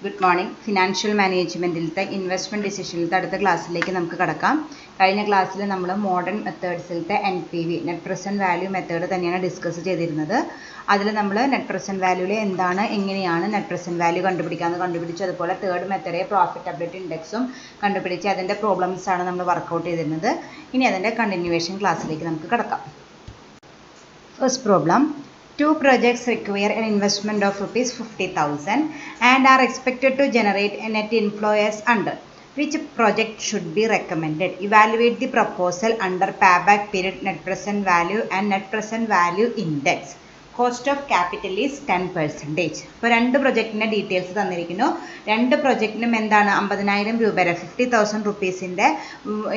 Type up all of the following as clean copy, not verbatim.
Good morning. Financial മാനേജ്മെൻറ്റിലത്തെ investment ഡിസിഷനിലത്തെ അടുത്ത ക്ലാസ്സിലേക്ക് നമുക്ക് കടക്കാം. കഴിഞ്ഞ ക്ലാസ്സിൽ നമ്മൾ മോഡേൺ മെത്തേഡ്സിലത്തെ NPV net present value method തന്നെയാണ് ഡിസ്കസ് ചെയ്തിരുന്നത്. അതിൽ നമ്മൾ നെറ്റ് പ്രസൻറ്റ് വാല്യൂവിൽ എങ്ങനെയാണ് നെറ്റ് പ്രസൻറ്റ് വാല്യൂ കണ്ടുപിടിച്ചു. അതുപോലെ തേർഡ് മെത്തേഡ് പ്രോഫിറ്റബിലിറ്റി ഇൻഡെക്സും കണ്ടുപിടിച്ച് അതിൻ്റെ പ്രോബ്ലംസാണ് നമ്മൾ വർക്കൗട്ട് ചെയ്തിരുന്നത്. ഇനി അതിൻ്റെ കണ്ടിന്യൂവേഷൻ ക്ലാസ്സിലേക്ക് നമുക്ക് കടക്കാം. First problem. Two projects require an investment of rupees 50,000 and are expected to generate a net inflow as under. Which project should be recommended? Evaluate the proposal under payback period, net present value and net present value index. Cost of capital is 10%. ഇപ്പോൾ രണ്ട് പ്രൊജക്റ്റിൻ്റെ details തന്നിരിക്കുന്നു. രണ്ട് പ്രൊജക്റ്റിനും എന്താണ് 50,000 രൂപയുടെ 50,000 റുപ്പീസിൻ്റെ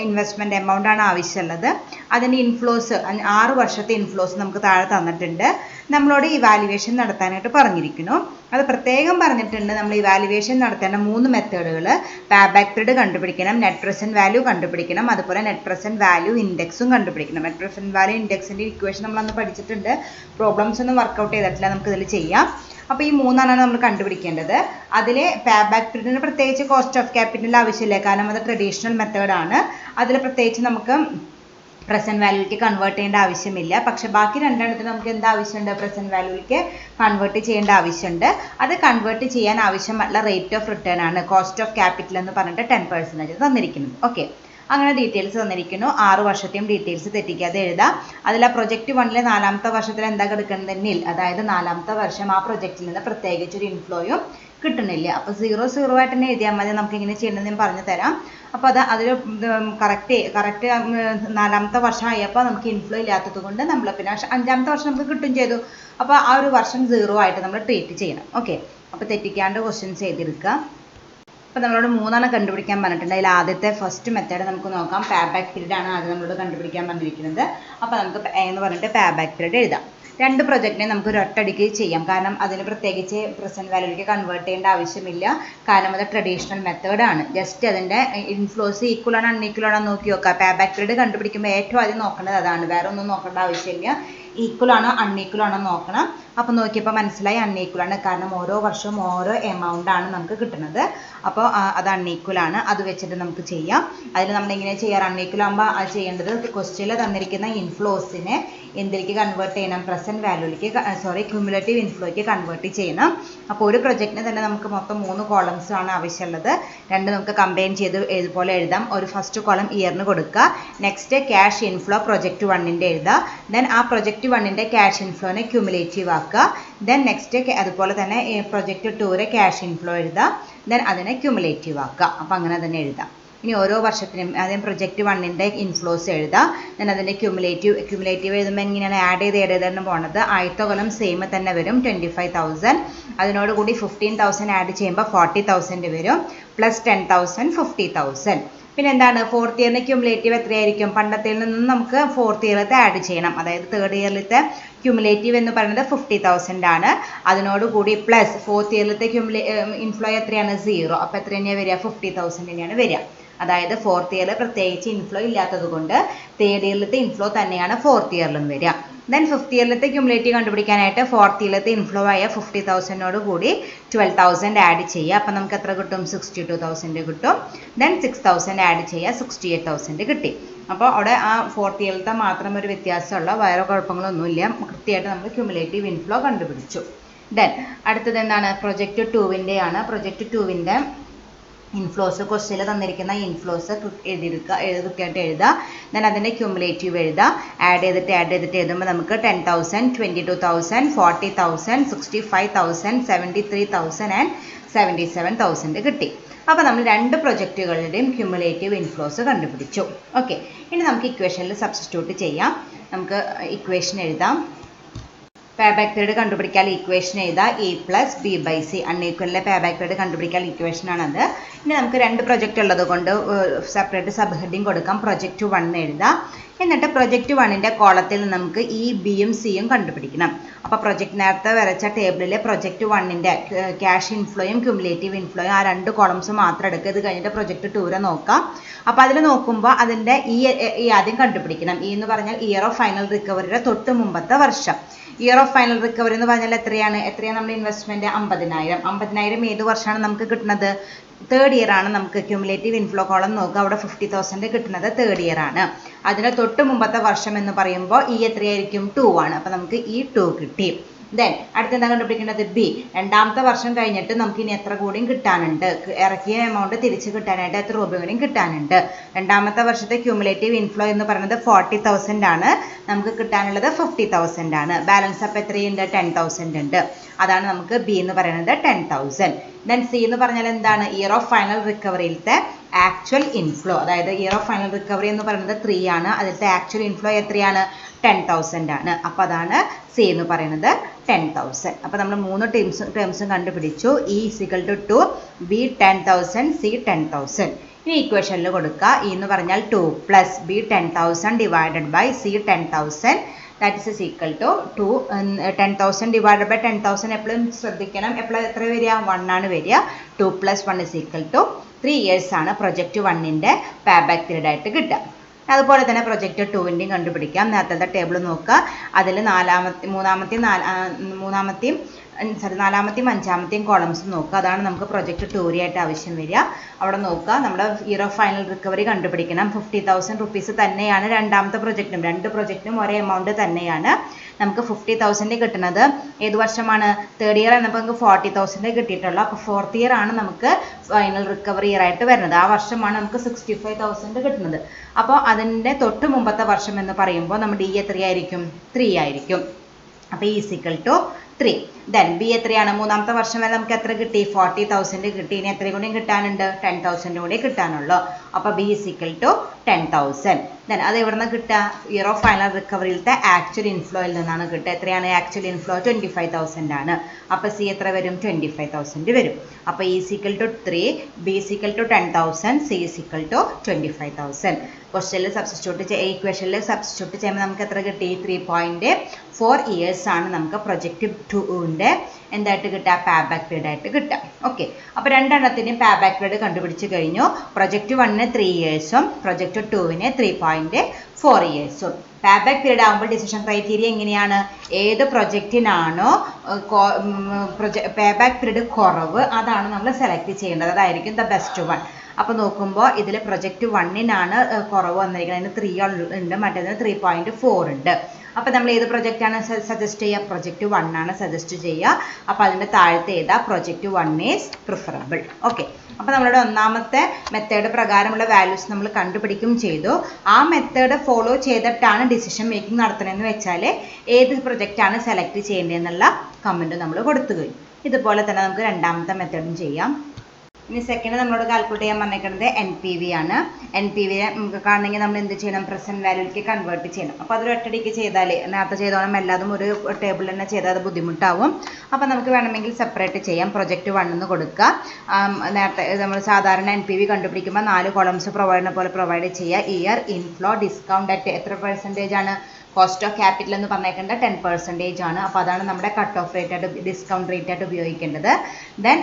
investment എമൗണ്ടാണ് ആവശ്യമുള്ളത്. അതിൻ്റെ inflows 6 വർഷത്തെ inflows നമുക്ക് താഴെ തന്നിട്ടുണ്ട്. നമ്മളോട് ഇവാലുവേഷൻ നടത്താനായിട്ട് പറഞ്ഞിരിക്കുന്നു. അത് പ്രത്യേകം പറഞ്ഞിട്ടുണ്ട്. നമ്മൾ ഇവാലുവേഷൻ നടത്തേണ്ട 3 മെത്തേഡുകൾ: പേബാക്ക് പീരീഡ് കണ്ടുപിടിക്കണം, നെറ്റ് പ്രസൻറ്റ് വാല്യൂ കണ്ടുപിടിക്കണം, അതുപോലെ നെറ്റ് പ്രസൻറ്റ് വാല്യൂ ഇൻഡെക്സും കണ്ടുപിടിക്കണം. നെറ്റ് പ്രസൻറ്റ് വാല്യൂ ഇൻഡെക്സിൻ്റെ ഇക്വേഷൻ നമ്മളന്ന് പഠിച്ചിട്ടുണ്ട്. പ്രോബ്ലംസ് ഒന്നും വർക്കൗട്ട് ചെയ്തിട്ടില്ല, നമുക്കിതിൽ ചെയ്യാം. അപ്പോൾ ഈ 3 നമ്മൾ കണ്ടുപിടിക്കേണ്ടത്. അതിൽ പേബാക്ക് പീരീഡിന് പ്രത്യേകിച്ച് കോസ്റ്റ് ഓഫ് ക്യാപിറ്റൽ ആവശ്യമില്ല, കാരണം അത് ട്രഡീഷണൽ മെത്തേഡാണ്. അതിൽ പ്രത്യേകിച്ച് നമുക്ക് പ്രസൻറ്റ് വാല്യൂവിലേക്ക് കൺവേർട്ട് ചെയ്യേണ്ട ആവശ്യമില്ല. പക്ഷെ ബാക്കി രണ്ടെണ്ണത്തിന് നമുക്ക് എന്താ ആവശ്യമുണ്ട്? പ്രസൻറ്റ് വാല്യൂവിലേക്ക് കൺവേർട്ട് ചെയ്യേണ്ട ആവശ്യമുണ്ട്. അത് കൺവേർട്ട് ചെയ്യാൻ ആവശ്യമുള്ള റേറ്റ് ഓഫ് റിട്ടേൺ ആണ് കോസ്റ്റ് ഓഫ് ക്യാപിറ്റൽ എന്ന് പറഞ്ഞിട്ട് 10% തന്നിരിക്കുന്നത്. ഓക്കെ, അങ്ങനെ ഡീറ്റെയിൽസ് തന്നിരിക്കുന്നു. 6 വർഷത്തെയും ഡീറ്റെയിൽസ് തെറ്റിക്കാതെ എഴുതാം. അതിൽ ആ പ്രൊജക്റ്റ് 1 4ാമത്തെ വർഷത്തിൽ എന്താ കിടക്കുന്നത്? നിൽ, അതായത് 4ാമത്തെ വർഷം ആ പ്രൊജക്റ്റിൽ നിന്ന് പ്രത്യേകിച്ചൊരു ഇൻഫ്ലോയും കിട്ടുന്നില്ല. അപ്പോൾ 0 ആയിട്ട് തന്നെ എഴുതിയാൽ മതി. നമുക്ക് ഇങ്ങനെ ചെയ്യണമെന്ന് ഞാൻ പറഞ്ഞു തരാം. അപ്പോൾ അതിൽ കറക്റ്റ് 4ാമത്തെ വർഷം ആയപ്പോൾ നമുക്ക് ഇൻഫ്ലോ ഇല്ലാത്തത് കൊണ്ട് നമ്മൾ പിന്നെ 5ാമത്തെ വർഷം നമുക്ക് കിട്ടും ചെയ്തു. അപ്പോൾ ആ ഒരു വർഷം 0 ആയിട്ട് നമ്മൾ ട്രീറ്റ് ചെയ്യണം. ഓക്കെ, അപ്പോൾ തെറ്റിക്കാണ്ട് ക്വസ്റ്റ്യൻസ് എഴുതിയെടുക്കുക. അപ്പോൾ നമ്മളോട് 3 കണ്ടുപിടിക്കാൻ പറഞ്ഞിട്ടുണ്ട്. അതിൽ ആദ്യത്തെ ഫസ്റ്റ് മെത്തേഡ് നമുക്ക് നോക്കാം. പേബാക്ക് പീരീഡ് ആണ് ആദ്യം നമ്മളോട് കണ്ടുപിടിക്കാൻ പറഞ്ഞിരിക്കുന്നത്. അപ്പോൾ നമുക്ക് എന്ന് പറഞ്ഞിട്ട് പേബാക്ക് പീരീഡ് എഴുതാം. രണ്ട് പ്രൊജക്റ്റിനെ നമുക്ക് ഒരു ഒറ്റയടിക്ക് ചെയ്യാം, കാരണം അതിന് പ്രത്യേകിച്ച് പ്രസൻറ്റ് വാല്യൂവിലേക്ക് കൺവേർട്ട് ചെയ്യേണ്ട ആവശ്യമില്ല. കാരണം അത് ട്രഡീഷണൽ മെത്തേഡാണ്. ജസ്റ്റ് അതിൻ്റെ ഇൻഫ്ലോസ് ഈക്വൽ ആണോ അൺഈക്വൽ ആണോ നോക്കി നോക്കുക. പേബാക്ക് പീരീഡ് കണ്ടുപിടിക്കുമ്പോൾ ഏറ്റവും ആദ്യം നോക്കേണ്ടത് അതാണ്. വേറെ ഒന്നും നോക്കേണ്ട ആവശ്യമില്ല. ഈക്വൽ ആണോ അൺഈക്വൽ ആണോ നോക്കണം. അപ്പോൾ നോക്കിയപ്പോൾ മനസ്സിലായി അൺഈക്വൽ ആണ്, കാരണം ഓരോ വർഷവും ഓരോ എമൗണ്ട് ആണ് നമുക്ക് കിട്ടുന്നത്. അപ്പോൾ അത് അൺഈക്വൽ ആണ്. അത് വെച്ചിട്ട് നമുക്ക് ചെയ്യാം. അതിൽ നമ്മൾ എങ്ങനെ ചെയ്യാറ്? അൺഈക്വൽ ആകുമ്പോൾ അത് ചെയ്യേണ്ടത് ക്വസ്റ്റ്യനിൽ തന്നിരിക്കുന്ന ഇൻഫ്ലോസിനെ എന്തിലേക്ക് കൺവേർട്ട് ചെയ്യണം? പ്രസൻറ്റ് വാല്യൂവിലേക്ക്, ക്യുമുലേറ്റീവ് ഇൻഫ്ലോയ്ക്ക് കൺവേർട്ട് ചെയ്യണം. അപ്പോൾ ഒരു പ്രൊജക്റ്റിന് തന്നെ നമുക്ക് മൊത്തം 3 കോളംസ് ആണ് ആവശ്യമുള്ളത്. രണ്ട് നമുക്ക് കമ്പൈൻ ചെയ്ത് ഇതുപോലെ എഴുതാം. ഒരു ഫസ്റ്റ് കോളം ഇയറിന് കൊടുക്കുക. നെക്സ്റ്റ് ക്യാഷ് ഇൻഫ്ലോ പ്രൊജക്റ്റ് 1ൻ്റെ എഴുതുക. ദെൻ ആ പ്രൊജക്റ്റ് 1ൻ്റെ ക്യാഷ് ഇൻഫ്ലോനെ ക്യുമുലേറ്റീവ് ആക്കുക. ദെൻ നെക്സ്റ്റ് അതുപോലെ തന്നെ പ്രൊജക്റ്റ് 2ലെ ക്യാഷ് ഇൻഫ്ലോ എഴുതുക. ദെൻ അതിനെ ക്യുമുലേറ്റീവ് ആക്കുക. അപ്പോൾ അങ്ങനെ തന്നെ എഴുതാം. ഇനി ഓരോ വർഷത്തിനും ആദ്യം പ്രൊജക്റ്റ് 1ൻ്റെ ഇൻഫ്ലോസ് എഴുതുക. ദെൻ അതിൻ്റെ ക്യുമുലേറ്റീവ് എഴുതുമ്പോൾ എങ്ങനെയാണ് ആഡ് ചെയ്താണ് പോകുന്നത്? ആദ്യത്തെ കൊല്ലം സെയിം തന്നെ വരും, 25,000. അതിനോടുകൂടി 15,000 ആഡ് ചെയ്യുമ്പോൾ 40,000 വരും. പ്ലസ് 10,000 50,000. പിന്നെ എന്താണ്? 4th ഇയറിന് ക്യുമുലേറ്റീവ് എത്രയായിരിക്കും? പണ്ടത്തിൽ നിന്നും നമുക്ക് 4th ഇയറിലത്തെ ആഡ് ചെയ്യണം. അതായത് 3rd ഇയറിലത്തെ ക്യുമുലേറ്റീവ് എന്ന് പറയുന്നത് 50,000 ആണ്. അതിനോടുകൂടി പ്ലസ് 4th ഇയറിലത്തെ ഇൻഫ്ലോ എത്രയാണ്? 0. അപ്പോൾ എത്ര തന്നെയാണ് വരിക? 50,000 തന്നെയാണ് വരിക. അതായത് 4th ഇയറിൽ പ്രത്യേകിച്ച് ഇൻഫ്ലോ ഇല്ലാത്തത് കൊണ്ട് 3rd ഇയറിലത്തെ ഇൻഫ്ലോ തന്നെയാണ് 4th ഇയറിലും വരിക. ദെൻ 5th ഇയറിലത്തെ ക്യുമുലേറ്റീവ് കണ്ടുപിടിക്കാനായിട്ട് 4th ഇയറിലത്തെ ഇൻഫ്ലോ ആയ 50,000 കൂടി 12,000 ആഡ് ചെയ്യുക. അപ്പോൾ നമുക്ക് എത്ര കിട്ടും? 62,000 കിട്ടും. ദെൻ 6,000 ആഡ് ചെയ്യുക, 68,000 കിട്ടി. അപ്പോൾ അവിടെ ആ 4th ഇയറിലത്തെ മാത്രം ഒരു വ്യത്യാസമുള്ള, വേറെ കുഴപ്പങ്ങളൊന്നുമില്ല. കൃത്യമായിട്ട് നമ്മൾ ക്യുമുലേറ്റീവ് ഇൻഫ്ലോ കണ്ടുപിടിച്ചു. ദെൻ അടുത്തത് എന്താണ്? പ്രൊജക്റ്റ് 2ൻ്റെ ആണ്. പ്രൊജക്റ്റ് 2ൻ്റെ ഇൻഫ്ലോസ് ക്വസ്റ്റ്യനിൽ തന്നിരിക്കുന്ന ഇൻഫ്ലോസ് എഴുതിയെടുക്കുക, കൃത്യമായിട്ട് എഴുതുക. ദെൻ അതിൻ്റെ ക്യുമുലേറ്റീവ് എഴുതുക. ആഡ് ചെയ്തിട്ട് എഴുതുമ്പോൾ നമുക്ക് 10,000, 22,000, 40,000, 65,000, 73,000 ആൻഡ് 77,000 കിട്ടി. അപ്പോൾ നമ്മൾ രണ്ട് പ്രൊജക്റ്റുകളുടെയും ക്യുമുലേറ്റീവ് ഇൻഫ്ലോസ് കണ്ടുപിടിച്ചു. ഓക്കെ, ഇനി നമുക്ക് ഇക്വേഷനിൽ സബ്സ്റ്റിറ്റ്യൂട്ട് ചെയ്യാം. നമുക്ക് ഇക്വേഷൻ എഴുതാം. പേബാക്ക് പീരീഡ് കണ്ടുപിടിക്കാൻ ഇക്വേഷൻ എഴുതുക. A+B/C. അൺഈക്വലിലെ പേബാക്ക് പീരീഡ് കണ്ടുപിടിക്കാൻ ഇക്വേഷനാണത്. ഇനി നമുക്ക് രണ്ട് പ്രൊജക്റ്റ് ഉള്ളത് കൊണ്ട് സെപ്പറേറ്റ് സബ് ഹെഡിങ് കൊടുക്കാം. പ്രൊജക്റ്റ് 1 എഴുതുക. എന്നിട്ട് പ്രൊജക്റ്റ് 1ൻ്റെ കോളത്തിൽ നമുക്ക് ഈ ബിയും സിയും കണ്ടുപിടിക്കണം. അപ്പോൾ നേരത്തെ വരച്ച ടേബിളിലെ പ്രൊജക്റ്റ് 1ൻ്റെ ക്യാഷ് ഇൻഫ്ലോയും ക്യുമുലേറ്റീവ് ഇൻഫ്ലോയും ആ 2 കോളംസ് മാത്രം എടുക്കുക. ഇത് കഴിഞ്ഞിട്ട് പ്രൊജക്റ്റ് 2 നോക്കാം. അപ്പോൾ അതിൽ നോക്കുമ്പോൾ അതിൻ്റെ ഈ ആദ്യം കണ്ടുപിടിക്കണം. ഈ എന്ന് പറഞ്ഞാൽ ഇയർ ഓഫ് ഫൈനൽ റിക്കവറിയുടെ തൊട്ട് മുമ്പത്തെ വർഷം. ഇയർ ഓഫ് ഫൈനൽ റിക്കവറി എന്ന് പറഞ്ഞാൽ എത്രയാണ് നമ്മുടെ ഇൻവെസ്റ്റ്മെൻറ്റ്? 50,000 ഏത് വർഷമാണ് നമുക്ക് കിട്ടുന്നത്? തേർഡ് ഇയർ ആണ്. നമുക്ക് ക്യുമുലേറ്റീവ് ഇൻഫ്ലോ കോളം നോക്കുക, അവിടെ 50,000 കിട്ടുന്നത് തേർഡ് ഇയർ ആണ്. അതിന് തൊട്ട് മുമ്പത്തെ വർഷം എന്ന് പറയുമ്പോൾ ഈ എത്രയായിരിക്കും? 2 ആണ്. അപ്പോൾ നമുക്ക് ഈ 2 കിട്ടി. ദെൻ അടുത്ത എന്താ കണ്ടുപിടിക്കേണ്ടത്? ബി. രണ്ടാമത്തെ വർഷം കഴിഞ്ഞിട്ട് നമുക്ക് ഇനി എത്ര കൂടിയും കിട്ടാനുണ്ട്? ഇറക്കിയ എമൗണ്ട് തിരിച്ച് കിട്ടാനായിട്ട് എത്ര രൂപ കൂടിയും കിട്ടാനുണ്ട്? രണ്ടാമത്തെ വർഷത്തെ ക്യുമുലേറ്റീവ് ഇൻഫ്ലോ എന്ന് പറയുന്നത് 40,000 ആണ്. നമുക്ക് കിട്ടാനുള്ളത് 50,000 ആണ്. ബാലൻസ് അപ്പോൾ എത്രയുണ്ട്? 10,000 ഉണ്ട്. അതാണ് നമുക്ക് ബി എന്ന് പറയുന്നത് 10,000. ദെൻ സി എന്ന് പറഞ്ഞാൽ എന്താണ്? ഇയർ ഓഫ് ഫൈനൽ റിക്കവറിയിലത്തെ ആക്ച്വൽ ഇൻഫ്ലോ. അതായത് ഇയർ ഓഫ് ഫൈനൽ റിക്കവറി എന്ന് പറയുന്നത് 3 ആണ്. അതിലത്തെ ആക്ച്വൽ ഇൻഫ്ലോ എത്രയാണ്? 10,000 ആണ്. അപ്പോൾ അതാണ് സി എന്ന് പറയുന്നത് 10,000. അപ്പോൾ നമ്മൾ 3 ടേംസും കണ്ടുപിടിച്ചു. E equal to 2, B 10,000, C 10,000. ഇനി ഇക്വേഷനിൽ കൊടുക്കുക. ഇ എന്ന് പറഞ്ഞാൽ 2 plus B 10,000 divided by C 10,000. That is equal to 10,000 divided by 10,000 എപ്പോഴും ശ്രദ്ധിക്കണം. എപ്പോഴും എത്ര വരിക? 1 ആണ് വരിക. 2 + 1 ഇസ് ഈക്വൽ ടു 3 ഇയേഴ്സ് ആണ് പ്രൊജക്റ്റ് 1ൻ്റെ പേ ബാക്ക് പീരീഡ് ആയിട്ട് കിട്ടുക. അതുപോലെ തന്നെ പ്രൊജക്റ്റ് 2ൻ്റെയും കണ്ടുപിടിക്കാം. നേരത്തെ ടേബിൾ നോക്കുക. അതിൽ മൂന്നാമത്തെയും അഞ്ചാമത്തെയും കോളംസ് നോക്കുക. അതാണ് നമുക്ക് പ്രൊജക്റ്റ് 2 ആയിട്ട് ആവശ്യം വരിക. അവിടെ നോക്കുക, നമ്മുടെ ഇയർ ഓഫ് ഫൈനൽ റിക്കവറി കണ്ടുപിടിക്കണം. 50,000 റുപ്പീസ് തന്നെയാണ് രണ്ടാമത്തെ പ്രൊജക്റ്റിനും. 2 പ്രൊജക്റ്റിനും ഒരേ എമൗണ്ട് തന്നെയാണ്. നമുക്ക് 50,000 കിട്ടുന്നത് ഏത് വർഷമാണ്? തേർഡ് ഇയർ ആയിരുന്നപ്പോൾ നമുക്ക് 40,000 കിട്ടിയിട്ടുള്ളൂ. അപ്പോൾ ഫോർത്ത് ഇയർ ആണ് നമുക്ക് ഫൈനൽ റിക്കവറി ഇയർ ആയിട്ട് വരുന്നത്. ആ വർഷമാണ് നമുക്ക് 65,000 കിട്ടുന്നത്. അപ്പോൾ അതിൻ്റെ തൊട്ട് മുമ്പത്തെ വർഷം എന്ന് പറയുമ്പോൾ നമ്മുടെ ഈ എത്രയായിരിക്കും? 3 ആയിരിക്കും. അപ്പോൾ ഈ ഈക്വൽ ടു 3. ദെൻ ബി എത്രയാണ്? മൂന്നാമത്തെ വർഷം വരെ നമുക്ക് എത്ര കിട്ടി? 40,000 കിട്ടി. ഇനി എത്രയും കൂടി കിട്ടാനുണ്ട്? 10,000 കൂടി കിട്ടാനുള്ളൂ. അപ്പോൾ ബി ഈക്വൽ ടു 10,000. ദെൻ അത് എവിടെ നിന്ന് കിട്ടുക? ഇയർ ഓഫ് ഫൈനൽ റിക്കവറിയിലത്തെ ആക്ച്വൽ ഇൻഫ്ലോയിൽ നിന്നാണ് കിട്ടുക. എത്രയാണ് ആക്ച്വൽ ഇൻഫ്ലോ? 25,000 ആണ്. അപ്പോൾ സി എത്ര വരും? 25,000 വരും. അപ്പോൾ E equal to 3, B equal to 10,000, C equal to 25,000. ക്വസ്റ്റ്യനിൽ ഇക്വേഷനിൽ സബ്സ്റ്റിറ്റ്യൂട്ട് ചെയ്യുമ്പോൾ നമുക്ക് എത്ര കിട്ടി? 3.4 ഇയേഴ്സ് ആണ് നമുക്ക് പ്രൊജക്റ്റ് 2ൻ്റെ എന്തായിട്ട് കിട്ടുക? പേ ബാക്ക് പീരീഡ് ആയിട്ട് കിട്ടുക. ഓക്കെ. അപ്പോൾ രണ്ടെണ്ണത്തിൻ്റെയും പേ ബാക്ക് പീരീഡ് കണ്ടുപിടിച്ച് കഴിഞ്ഞു. പ്രൊജക്റ്റ് 1ന് 3 ഇയേഴ്സും പ്രൊജക്റ്റ് 2ന് 3.4 ഇയേഴ്സും. പേ ബാക്ക് പീരീഡ് ആകുമ്പോൾ ഡിസിഷൻ ക്രൈറ്റീരിയ എങ്ങനെയാണ്? ഏത് പ്രൊജക്റ്റിനാണോ പേ ബാക്ക് പീരീഡ് കുറവ് അതാണ് നമ്മൾ സെലക്ട് ചെയ്യേണ്ടത്. അതായിരിക്കും ദ ബെസ്റ്റ് വൺ. അപ്പോൾ നോക്കുമ്പോൾ ഇതിൽ പ്രൊജക്റ്റ് 1നാണ് കുറവ് വന്നിരിക്കുന്നത്. അതിന് 3 ഉണ്ട്, മറ്റേതിന് 3.4 ഉണ്ട്. അപ്പോൾ നമ്മൾ ഏത് പ്രൊജക്റ്റാണ് സജസ്റ്റ് ചെയ്യുക? പ്രൊജക്റ്റ് 1 ആണ് സജസ്റ്റ് ചെയ്യുക. അപ്പോൾ അതിൻ്റെ താഴത്തെ ഏതാ? Project 1 is preferable. ഓക്കെ. അപ്പോൾ നമ്മളുടെ ഒന്നാമത്തെ മെത്തേഡ് പ്രകാരമുള്ള വാല്യൂസ് നമ്മൾ കണ്ടുപിടിക്കും ചെയ്തു. ആ മെത്തേഡ് ഫോളോ ചെയ്തിട്ടാണ് ഡിസിഷൻ മേക്കിംഗ് നടത്തണമെന്ന് വെച്ചാൽ ഏത് പ്രൊജക്റ്റാണ് സെലക്ട് ചെയ്യേണ്ടതെന്നുള്ള കമൻറ്റ് നമ്മൾ കൊടുത്തു കഴിഞ്ഞു. ഇതുപോലെ തന്നെ നമുക്ക് രണ്ടാമത്തെ മെത്തേഡും ചെയ്യാം. ഇനി സെക്കൻഡ് നമ്മളോട് കാൽക്കുലേറ്റ് ചെയ്യാൻ പറഞ്ഞേക്കുന്നത് NPV ആണ്. NPV നമുക്ക് കാണണമെങ്കിൽ നമ്മൾ എന്ത് ചെയ്യണം? പ്രസൻറ്റ് വാല്യൂലേക്ക് കൺവേർട്ട് ചെയ്യണം. അപ്പോൾ അതൊരു ഒറ്റയടിക്ക് ചെയ്താൽ നേരത്തെ ചെയ്തോളം എല്ലാതും ഒരു ടേബിൾ തന്നെ ചെയ്താൽ അത് ബുദ്ധിമുട്ടാവും. അപ്പോൾ നമുക്ക് വേണമെങ്കിൽ സെപ്പറേറ്റ് ചെയ്യാം. പ്രൊജക്റ്റ് 1 എന്ന് കൊടുക്കുക. നേരത്തെ നമ്മൾ സാധാരണ NPV കണ്ടുപിടിക്കുമ്പോൾ 4 കോളംസ് പ്രൊവൈഡ് ചെയ്യുക. ഇയർ, ഇൻഫ്ലോ, ഡിസ്കൗണ്ട് അറ്റ് എത്ര പെർസെൻറ്റേജ് ആണ്? കോസ്റ്റ് ഓഫ് ക്യാപിറ്റൽ എന്ന് പറഞ്ഞേക്കേണ്ട 10% ആണ്. അപ്പോൾ അതാണ് നമ്മുടെ കട്ട് ഓഫ് റേറ്റ് ആയിട്ട് ഡിസ്കൗണ്ട് റേറ്റ് ആയിട്ട് ഉപയോഗിക്കേണ്ടത്. ദെൻ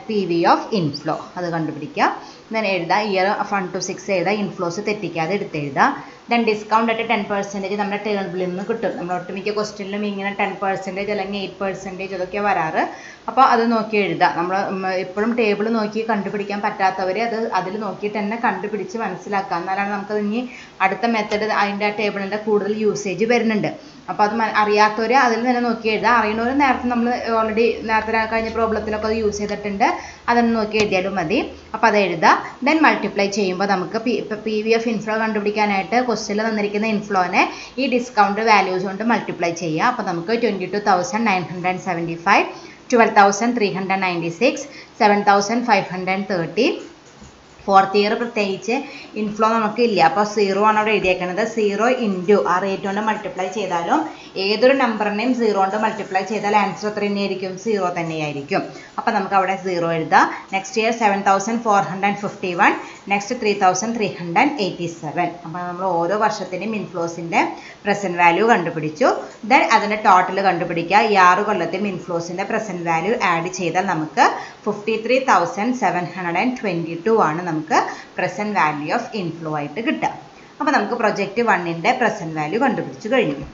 PV ഓഫ് ഇൻഫ്ലോ അത് കണ്ടുപിടിക്കുക. ദെൻ എഴുതുക. ഇയർ 1 to 6 എഴുതുക. ഇൻഫ്ലോസ് തെറ്റിക്കാതെ എടുത്തെഴുതുക. ദെൻ ഡിസ്കൗണ്ട് അറ്റ് 10% നമ്മുടെ ടേബിളിൽ നിന്ന് കിട്ടും. നമ്മൾ ഒട്ടുമിക്ക ക്വസ്റ്റ്യനിലും ഇങ്ങനെ 10% അല്ലെങ്കിൽ 8% അതൊക്കെ വരാറ്. അപ്പോൾ അത് നോക്കി എഴുതുക. നമ്മൾ എപ്പോഴും ടേബിൾ നോക്കി കണ്ടുപിടിക്കാൻ പറ്റാത്തവർ അതിൽ നോക്കിയിട്ട് തന്നെ കണ്ടുപിടിച്ച് മനസ്സിലാക്കുക. എന്നാലാണ് നമുക്കത് ഇനി അടുത്ത മെത്തേഡ് അതിൻ്റെ ടേബിളിൻ്റെ കൂടുതൽ യൂസേജ് വരുന്നുണ്ട്. അപ്പോൾ അത് അറിയാത്തവർ അതിൽ തന്നെ നോക്കി എഴുതുക. അറിയണവർ നേരത്തെ നമ്മൾ ഓൾറെഡി നേരത്തെ കഴിഞ്ഞ പ്രോബ്ലത്തിലൊക്കെ അത് യൂസ് ചെയ്തിട്ടുണ്ട്. അതൊന്ന് നോക്കി എഴുതിയാലും മതി. അപ്പോൾ അത് എഴുതുക. ദെൻ മൾട്ടിപ്ലൈ ചെയ്യുമ്പോൾ നമുക്ക് PV ഓഫ് ഇൻഫ്ലോ കണ്ടുപിടിക്കാനായിട്ട് ക്വസ്റ്റ്യനിൽ തന്നിരിക്കുന്ന ഇൻഫ്ലോനെ ഈ ഡിസ്കൗണ്ട് വാല്യൂസ് കൊണ്ട് മൾട്ടിപ്ലൈ ചെയ്യുക. അപ്പോൾ നമുക്ക് 22,975, 12,396, 7,530, ഫോർത്ത് ഇയർ പ്രത്യേകിച്ച് ഇൻഫ്ലോ നമുക്ക് ഇല്ല. അപ്പോൾ 0 ആണ് അവിടെ എഴുതിയേക്കുന്നത്. 0 ഇൻറ്റു ആ റേറ്റ് കൊണ്ട് മൾട്ടിപ്ലൈ ചെയ്താലും ഏതൊരു നമ്പറിനെയും 0 കൊണ്ട് മൾട്ടിപ്ലൈ ചെയ്താൽ ആൻസർ എത്ര തന്നെയായിരിക്കും? 0 തന്നെയായിരിക്കും. അപ്പോൾ നമുക്ക് അവിടെ 0 എഴുതാം. Next year 7451, next 3387. അപ്പോൾ നമ്മൾ ഓരോ വർഷത്തിൻ്റെയും ഇൻഫ്ലോസിൻ്റെ പ്രസൻറ്റ് വാല്യൂ കണ്ടുപിടിച്ചു. ദെൻ അതിൻ്റെ ടോട്ടൽ കണ്ടുപിടിക്കുക. ഈ 6 കൊല്ലത്തെയും ഇൻഫ്ലോസിൻ്റെ പ്രസൻറ്റ് വാല്യൂ ആഡ് ചെയ്താൽ നമുക്ക് 53,722 ആണ് നമുക്ക് പ്രസൻറ്റ് വാല്യൂ ഓഫ് ഇൻഫ്ലോ ആയിട്ട് കിട്ടുക. അപ്പോൾ നമുക്ക് പ്രൊജക്റ്റ് 1ൻ്റെ പ്രസൻറ്റ് വാല്യൂ കണ്ടുപിടിച്ചു കഴിഞ്ഞു.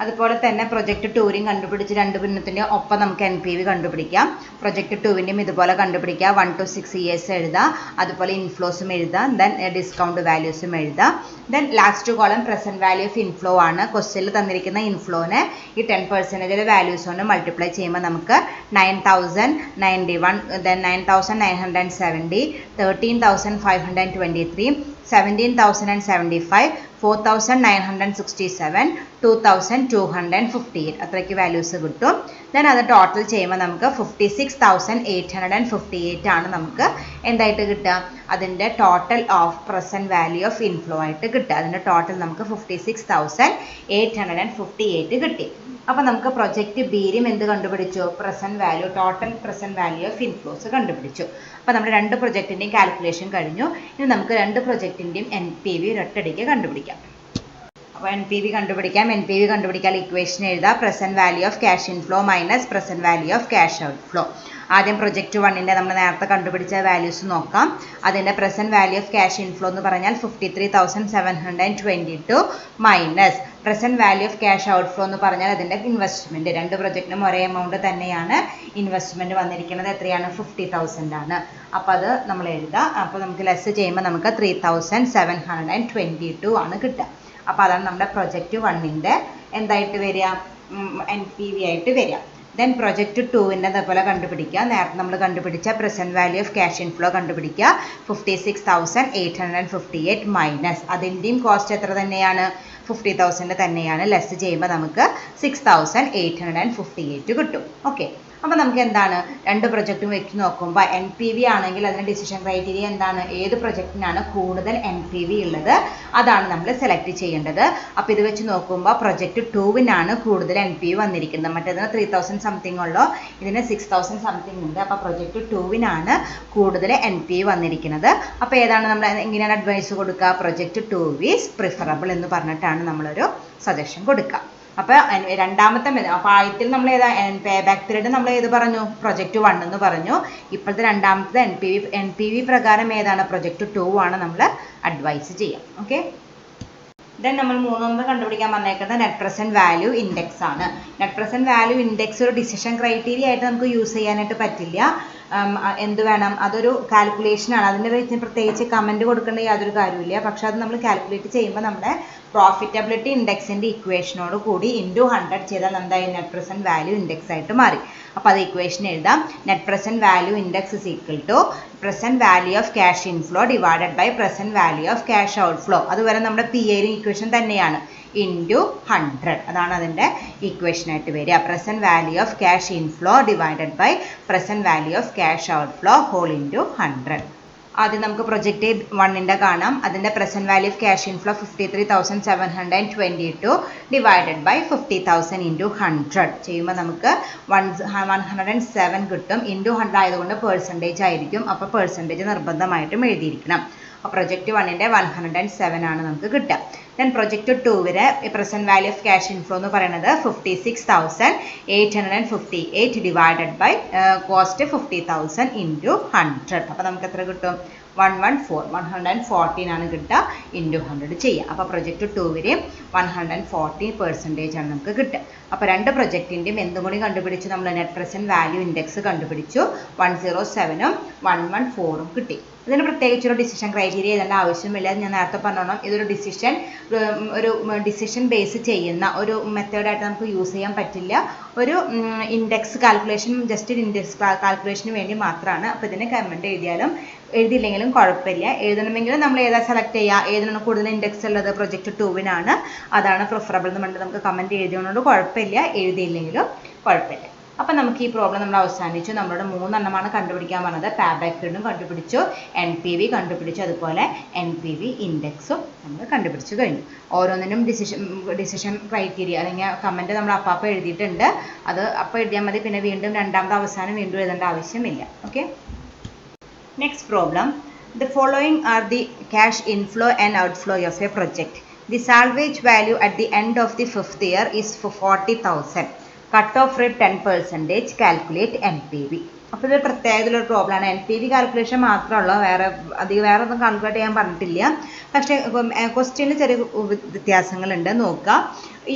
അതുപോലെ തന്നെ പ്രൊജക്റ്റ് 2നെയും കണ്ടുപിടിച്ച് രണ്ട് ഭിന്നത്തിൻ്റെ ഒപ്പം നമുക്ക് NPV കണ്ടുപിടിക്കാം. പ്രൊജക്റ്റ് 2ൻ്റെയും ഇതുപോലെ കണ്ടുപിടിക്കുക. 1 to 6 ഇയേഴ്സ് എഴുതുക. അതുപോലെ ഇൻഫ്ലോസും എഴുതുക. ദെൻ ഡിസ്കൗണ്ട് വാല്യൂസും എഴുതുക. Then last column present value of inflow ആണ്. ക്വസ്റ്റ്യനിൽ തന്നിരിക്കുന്ന ഇൻഫ്ലോനെ ഈ 10% വാല്യൂസ് കൊണ്ട് മൾട്ടിപ്ലൈ ചെയ്യുമ്പോൾ നമുക്ക് 9,091, ദെൻ 9,970, 13,523, 17,075, 4,967, 2,258 അത്രയ്ക്ക് വാല്യൂസ് കിട്ടും. ദെൻ അത് ടോട്ടൽ ചെയ്യുമ്പോൾ നമുക്ക് 56,858 ആണ് നമുക്ക് എന്തായിട്ട് കിട്ടുക? അതിൻ്റെ total of present value of inflow ആയിട്ട് കിട്ടുക. അതിൻ്റെ ടോട്ടൽ നമുക്ക് 56,858 കിട്ടി. അപ്പോൾ നമുക്ക് പ്രൊജക്റ്റ് ബിയിലും എന്ത് കണ്ടുപിടിച്ചു? Present value, total present value of inflows കണ്ടുപിടിച്ചു. അപ്പോൾ നമ്മുടെ രണ്ട് പ്രൊജക്റ്റിൻ്റെയും കാൽക്കുലേഷൻ കഴിഞ്ഞു. ഇനി നമുക്ക് രണ്ട് പ്രൊജക്റ്റിൻ്റെയും NPV ഒരൊറ്റയടിക്ക് കണ്ടുപിടിക്കാം. അപ്പോൾ NPV കണ്ടുപിടിക്കാൻ ഇക്വേഷൻ എഴുതാം. Present value of cash inflow minus present value of cash outflow. ആദ്യം പ്രൊജക്റ്റ് 1ൻ്റെ നമ്മൾ നേരത്തെ കണ്ടുപിടിച്ച വാല്യൂസ് നോക്കാം. അതിൻ്റെ present value of cash inflow എന്ന് പറഞ്ഞാൽ 53,722 minus present value of cash outflow എന്ന് പറഞ്ഞാൽ അതിൻ്റെ ഇൻവെസ്റ്റ്മെൻറ്റ്. രണ്ട് പ്രൊജക്റ്റിനും ഒരേ എമൗണ്ട് തന്നെയാണ് ഇൻവെസ്റ്റ്മെൻറ്റ് വന്നിരിക്കുന്നത്. എത്രയാണ്? 50,000 ആണ്. അപ്പോൾ അത് നമ്മൾ എഴുതാം. അപ്പോൾ നമുക്ക് ലെസ് ചെയ്യുമ്പോൾ നമുക്ക് 3,722 ആണ് കിട്ടുക. അപ്പോൾ അതാണ് നമ്മുടെ പ്രൊജക്റ്റ് 1ൻ്റെ എന്തായിട്ട് വരിക? NPV ആയിട്ട് വരിക. ദെൻ പ്രൊജക്റ്റ് 2ൻ്റെ അതേപോലെ കണ്ടുപിടിക്കുക. നേരത്തെ നമ്മൾ കണ്ടുപിടിച്ച present value of cash inflow കണ്ടുപിടിക്കുക. 56,858 മൈനസ് അതിൻ്റെയും കോസ്റ്റ് എത്ര തന്നെയാണ്? 50,000 തന്നെയാണ്. ലെസ് ചെയ്യുമ്പോൾ നമുക്ക് 6,858 കിട്ടും. ഓക്കെ, അപ്പോൾ നമുക്ക് എന്താണ് രണ്ട് പ്രൊജക്റ്റും വെച്ച് നോക്കുമ്പോൾ NPV ആണെങ്കിൽ അതിൻ്റെ ഡിസിഷൻ ക്രൈറ്റീരിയ എന്താണ്? ഏത് പ്രൊജക്റ്റിനാണ് കൂടുതൽ NPV ഉള്ളത് അതാണ് നമ്മൾ സെലക്ട് ചെയ്യേണ്ടത്. അപ്പോൾ ഇത് വെച്ച് നോക്കുമ്പോൾ പ്രൊജക്റ്റ് 2വിനാണ് കൂടുതൽ NPV വന്നിരിക്കുന്നത്. മറ്റേതിന് 3,000 സംതിങ് ഉള്ളൂ, ഇതിന് 6,000 സംതിങ് ഉണ്ട്. അപ്പോൾ പ്രൊജക്റ്റ് 2വിനാണ് കൂടുതൽ NPV വന്നിരിക്കുന്നത്. അപ്പോൾ ഏതാണ് നമ്മൾ എങ്ങനെയാണ് അഡ്വൈസ് കൊടുക്കുക? പ്രൊജക്റ്റ് 2 ഈസ് പ്രിഫറബിൾ എന്ന് പറഞ്ഞിട്ടാണ് നമ്മളൊരു സജഷൻ കൊടുക്കുക. അപ്പോൾ രണ്ടാമത്തെ അപ്പോൾ ആദ്യത്തിൽ നമ്മൾ ഏതാ പേ ബാക്ക് പീരീഡ് നമ്മൾ ഏത് പറഞ്ഞു? പ്രൊജക്റ്റ് 1 എന്ന് പറഞ്ഞു. ഇപ്പോഴത്തെ രണ്ടാമത്തെ NPV പ്രകാരം ഏതാണ്? പ്രൊജക്റ്റ് 2 ആണ് നമ്മൾ അഡ്വൈസ് ചെയ്യുക. ഓക്കെ, ദെൻ നമ്മൾ മൂന്നാമത് കണ്ടുപിടിക്കാൻ വന്നേക്കുന്നത് നെറ്റ് പ്രസൻറ്റ് വാല്യൂ ഇൻഡെക്സ് ആണ്. നെറ്റ് പ്രസൻറ്റ് വാല്യൂ ഇൻഡെക്സ് ഒരു ഡിസിഷൻ ക്രൈറ്റീരിയ ആയിട്ട് നമുക്ക് യൂസ് ചെയ്യാനായിട്ട് പറ്റില്ല. എന്ത് വേണം? അതൊരു കാൽക്കുലേഷനാണ്. അതിൻ്റെ വെച്ച് പ്രത്യേകിച്ച് കമൻറ്റ് കൊടുക്കേണ്ട യാതൊരു കാര്യമില്ല. പക്ഷെ അത് നമ്മൾ കാൽക്കുലേറ്റ് ചെയ്യുമ്പോൾ നമ്മുടെ പ്രോഫിറ്റബിലിറ്റി ഇൻഡെക്സിൻ്റെ ഇക്വേഷനോട് കൂടി ഇൻറ്റു 100 ചെയ്താൽ എന്തായി? നെറ്റ് പ്രസൻറ്റ് വാല്യൂ ഇൻഡെക്സ് ആയിട്ട് മാറി. അപ്പോൾ അത് ഇക്വേഷൻ എഴുതാം. Net present value index is equal to present value of cash inflow divided by present value of cash outflow. അതുവരെ നമ്മുടെ PIയിലും ഇക്വേഷൻ തന്നെയാണ്. ഇൻറ്റു 100 അതാണ് അതിൻ്റെ ഇക്വേഷനായിട്ട് വരിക. Present value of cash inflow divided by present value of cash outflow whole into 100. ആദ്യം നമുക്ക് project 1ൻ്റെ കാണാം. അതിൻ്റെ present value of cash inflow 53,722 divided by 50,000 into 100 ചെയ്യുമ്പോൾ നമുക്ക് 107 കിട്ടും. ഇൻറ്റു 100 ആയതുകൊണ്ട് പെർസെൻറ്റേജ് ആയിരിക്കും. അപ്പോൾ പെർസെൻറ്റേജ് നിർബന്ധമായിട്ടും എഴുതിയിരിക്കണം. അപ്പോൾ പ്രൊജക്റ്റ് 1ൻ്റെ 107 ആണ് നമുക്ക് കിട്ടുക. ദെൻ പ്രൊജക്റ്റ് 2വിന് present value of cash inflow എന്ന് പറയുന്നത് 56,858 ഡിവൈഡഡ് ബൈ കോസ്റ്റ് 50,000 ഇൻറ്റു 100. അപ്പോൾ നമുക്ക് എത്ര കിട്ടും? 114 ആണ് കിട്ടുക. ഇൻറ്റു 100 ചെയ്യാം. അപ്പോൾ പ്രൊജക്റ്റ് 2വിന് 140% ആണ് നമുക്ക് കിട്ടുക. അപ്പോൾ രണ്ട് പ്രൊജക്റ്റിൻ്റെയും എന്തും കൂടി കണ്ടുപിടിച്ച് നമ്മൾ നെറ്റ് പ്രസൻറ്റ് വാല്യൂ ഇൻഡെക്സ് കണ്ടുപിടിച്ചു. 107ഉം 114ഉം കിട്ടി. ഇതിന് പ്രത്യേകിച്ചൊരു ഡിസിഷൻ ക്രൈറ്റീരിയ എഴുതേണ്ട ആവശ്യമില്ല. ഞാൻ നേരത്തെ പറഞ്ഞോളാം, ഇതൊരു ഡിസിഷൻ ബേസ് ചെയ്യുന്ന ഒരു മെത്തേഡായിട്ട് നമുക്ക് യൂസ് ചെയ്യാൻ പറ്റില്ല. ഒരു ഇൻഡെക്സ് കാൽക്കുലേഷൻ, ജസ്റ്റ് ഇൻഡെക്സ് കാൽക്കുലേഷന് വേണ്ടി മാത്രമാണ്. അപ്പോൾ ഇതിന് കമൻറ്റ് എഴുതിയാലും എഴുതിയില്ലെങ്കിലും കുഴപ്പമില്ല. എഴുതണമെങ്കിലും നമ്മൾ ഏതാ സെലക്ട് ചെയ്യുക? ഏതിനാണ് കൂടുതൽ ഇൻഡെക്സ് ഉള്ളത്? പ്രൊജക്റ്റ് 2വിനാണ്. അതാണ് പ്രിഫറബിൾ എന്ന് പറഞ്ഞിട്ട് നമുക്ക് കമൻറ്റ് എഴുതിയതുകൊണ്ട് കുഴപ്പമില്ല, എഴുതിയില്ലെങ്കിലും കുഴപ്പമില്ല. അപ്പോൾ നമുക്ക് ഈ പ്രോബ്ലം നമ്മൾ അവസാനിച്ചു. നമ്മളോട് 3 എണ്ണമാണ് കണ്ടുപിടിക്കാൻ പറഞ്ഞത്. പേ ബാക്ക് പീരീഡും കണ്ടുപിടിച്ചു, NPV കണ്ടുപിടിച്ചു, അതുപോലെ NPV ഇൻഡെക്സും നമ്മൾ കണ്ടുപിടിച്ചു കഴിഞ്ഞു. ഓരോന്നിനും ഡിസിഷൻ ക്രൈറ്റീരിയ അല്ലെങ്കിൽ കമൻറ്റ് നമ്മൾ അപ്പം എഴുതിയിട്ടുണ്ട്. അത് അപ്പം എഴുതിയാൽ മതി. പിന്നെ വീണ്ടും രണ്ടാമത്തെ അവസാനം വീണ്ടും എഴുതേണ്ട ആവശ്യമില്ല. Okay, next problem. The following are the cash inflow and outflow of a project. The salvage value at the end of the 5th year is 40,000. Cut off rate 10%. Calculate NPV. അപ്പോൾ ഇത് പ്രത്യേകതയുള്ള ഒരു പ്രോബ്ലമാണ്. NPV കാൽക്കുലേഷൻ മാത്രമുള്ള വേറെ ഒന്നും calculate ചെയ്യാൻ പറഞ്ഞിട്ടില്ല. പക്ഷേ ക്വസ്റ്റ്യനിൽ ചെറിയ വ്യത്യാസങ്ങളുണ്ട്. നോക്കുക,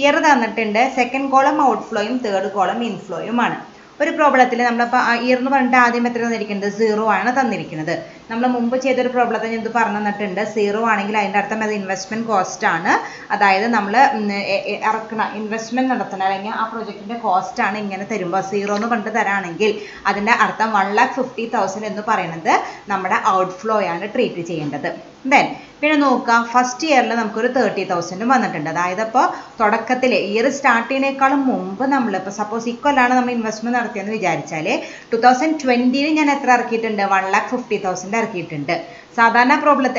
ഇയർ തന്നിട്ടുണ്ട്. സെക്കൻഡ് കോളം ഔട്ട്ഫ്ലോയും തേർഡ് കോളം ഇൻഫ്ലോയുമാണ്. ഒരു പ്രോബ്ലത്തിൽ നമ്മളിപ്പോൾ ഇയർ എന്ന് പറഞ്ഞിട്ട് ആദ്യം എത്ര തന്നിരിക്കുന്നത്? 0 ആണ് തന്നിരിക്കുന്നത്. നമ്മൾ മുമ്പ് ചെയ്തൊരു പ്രോബ്ലത്തിൽ എന്ത് പറഞ്ഞു തന്നിട്ടുണ്ട്? 0 ആണെങ്കിൽ അതിൻ്റെ അർത്ഥം അത് ഇൻവെസ്റ്റ്മെൻറ്റ് കോസ്റ്റ് ആണ്. അതായത് നമ്മൾ ഇറക്കണ ഇൻവെസ്റ്റ്മെൻറ്റ് നടത്തണം അല്ലെങ്കിൽ ആ പ്രൊജക്റ്റിൻ്റെ കോസ്റ്റ് ആണ് ഇങ്ങനെ തരുമ്പോൾ 0 എന്ന് പറഞ്ഞിട്ട് തരാണെങ്കിൽ അതിൻ്റെ അർത്ഥം 1,50,000 എന്ന് പറയുന്നത് നമ്മുടെ ഔട്ട്ഫ്ലോ ആണ് ട്രീറ്റ് ചെയ്യേണ്ടത്. ദെൻ പിന്നെ നോക്കുക, ഫസ്റ്റ് ഇയറിൽ നമുക്കൊരു 30,000 വന്നിട്ടുണ്ട്. അതായത് ഇപ്പോൾ തുടക്കത്തിൽ ഇയർ സ്റ്റാർട്ട് ചെയ്യുന്നതിനേക്കാളും മുമ്പ് നമ്മളിപ്പോൾ സപ്പോസ് ഇക്കൊല്ലാണ് നമ്മൾ ഇൻവെസ്റ്റ്മെൻറ്റ് നടത്തിയെന്ന് വിചാരിച്ചാൽ 2020 ഞാൻ എത്ര ഇറക്കിയിട്ടുണ്ട്? 1,50,000 ഇറക്കിയിട്ടുണ്ട്. സാധാരണ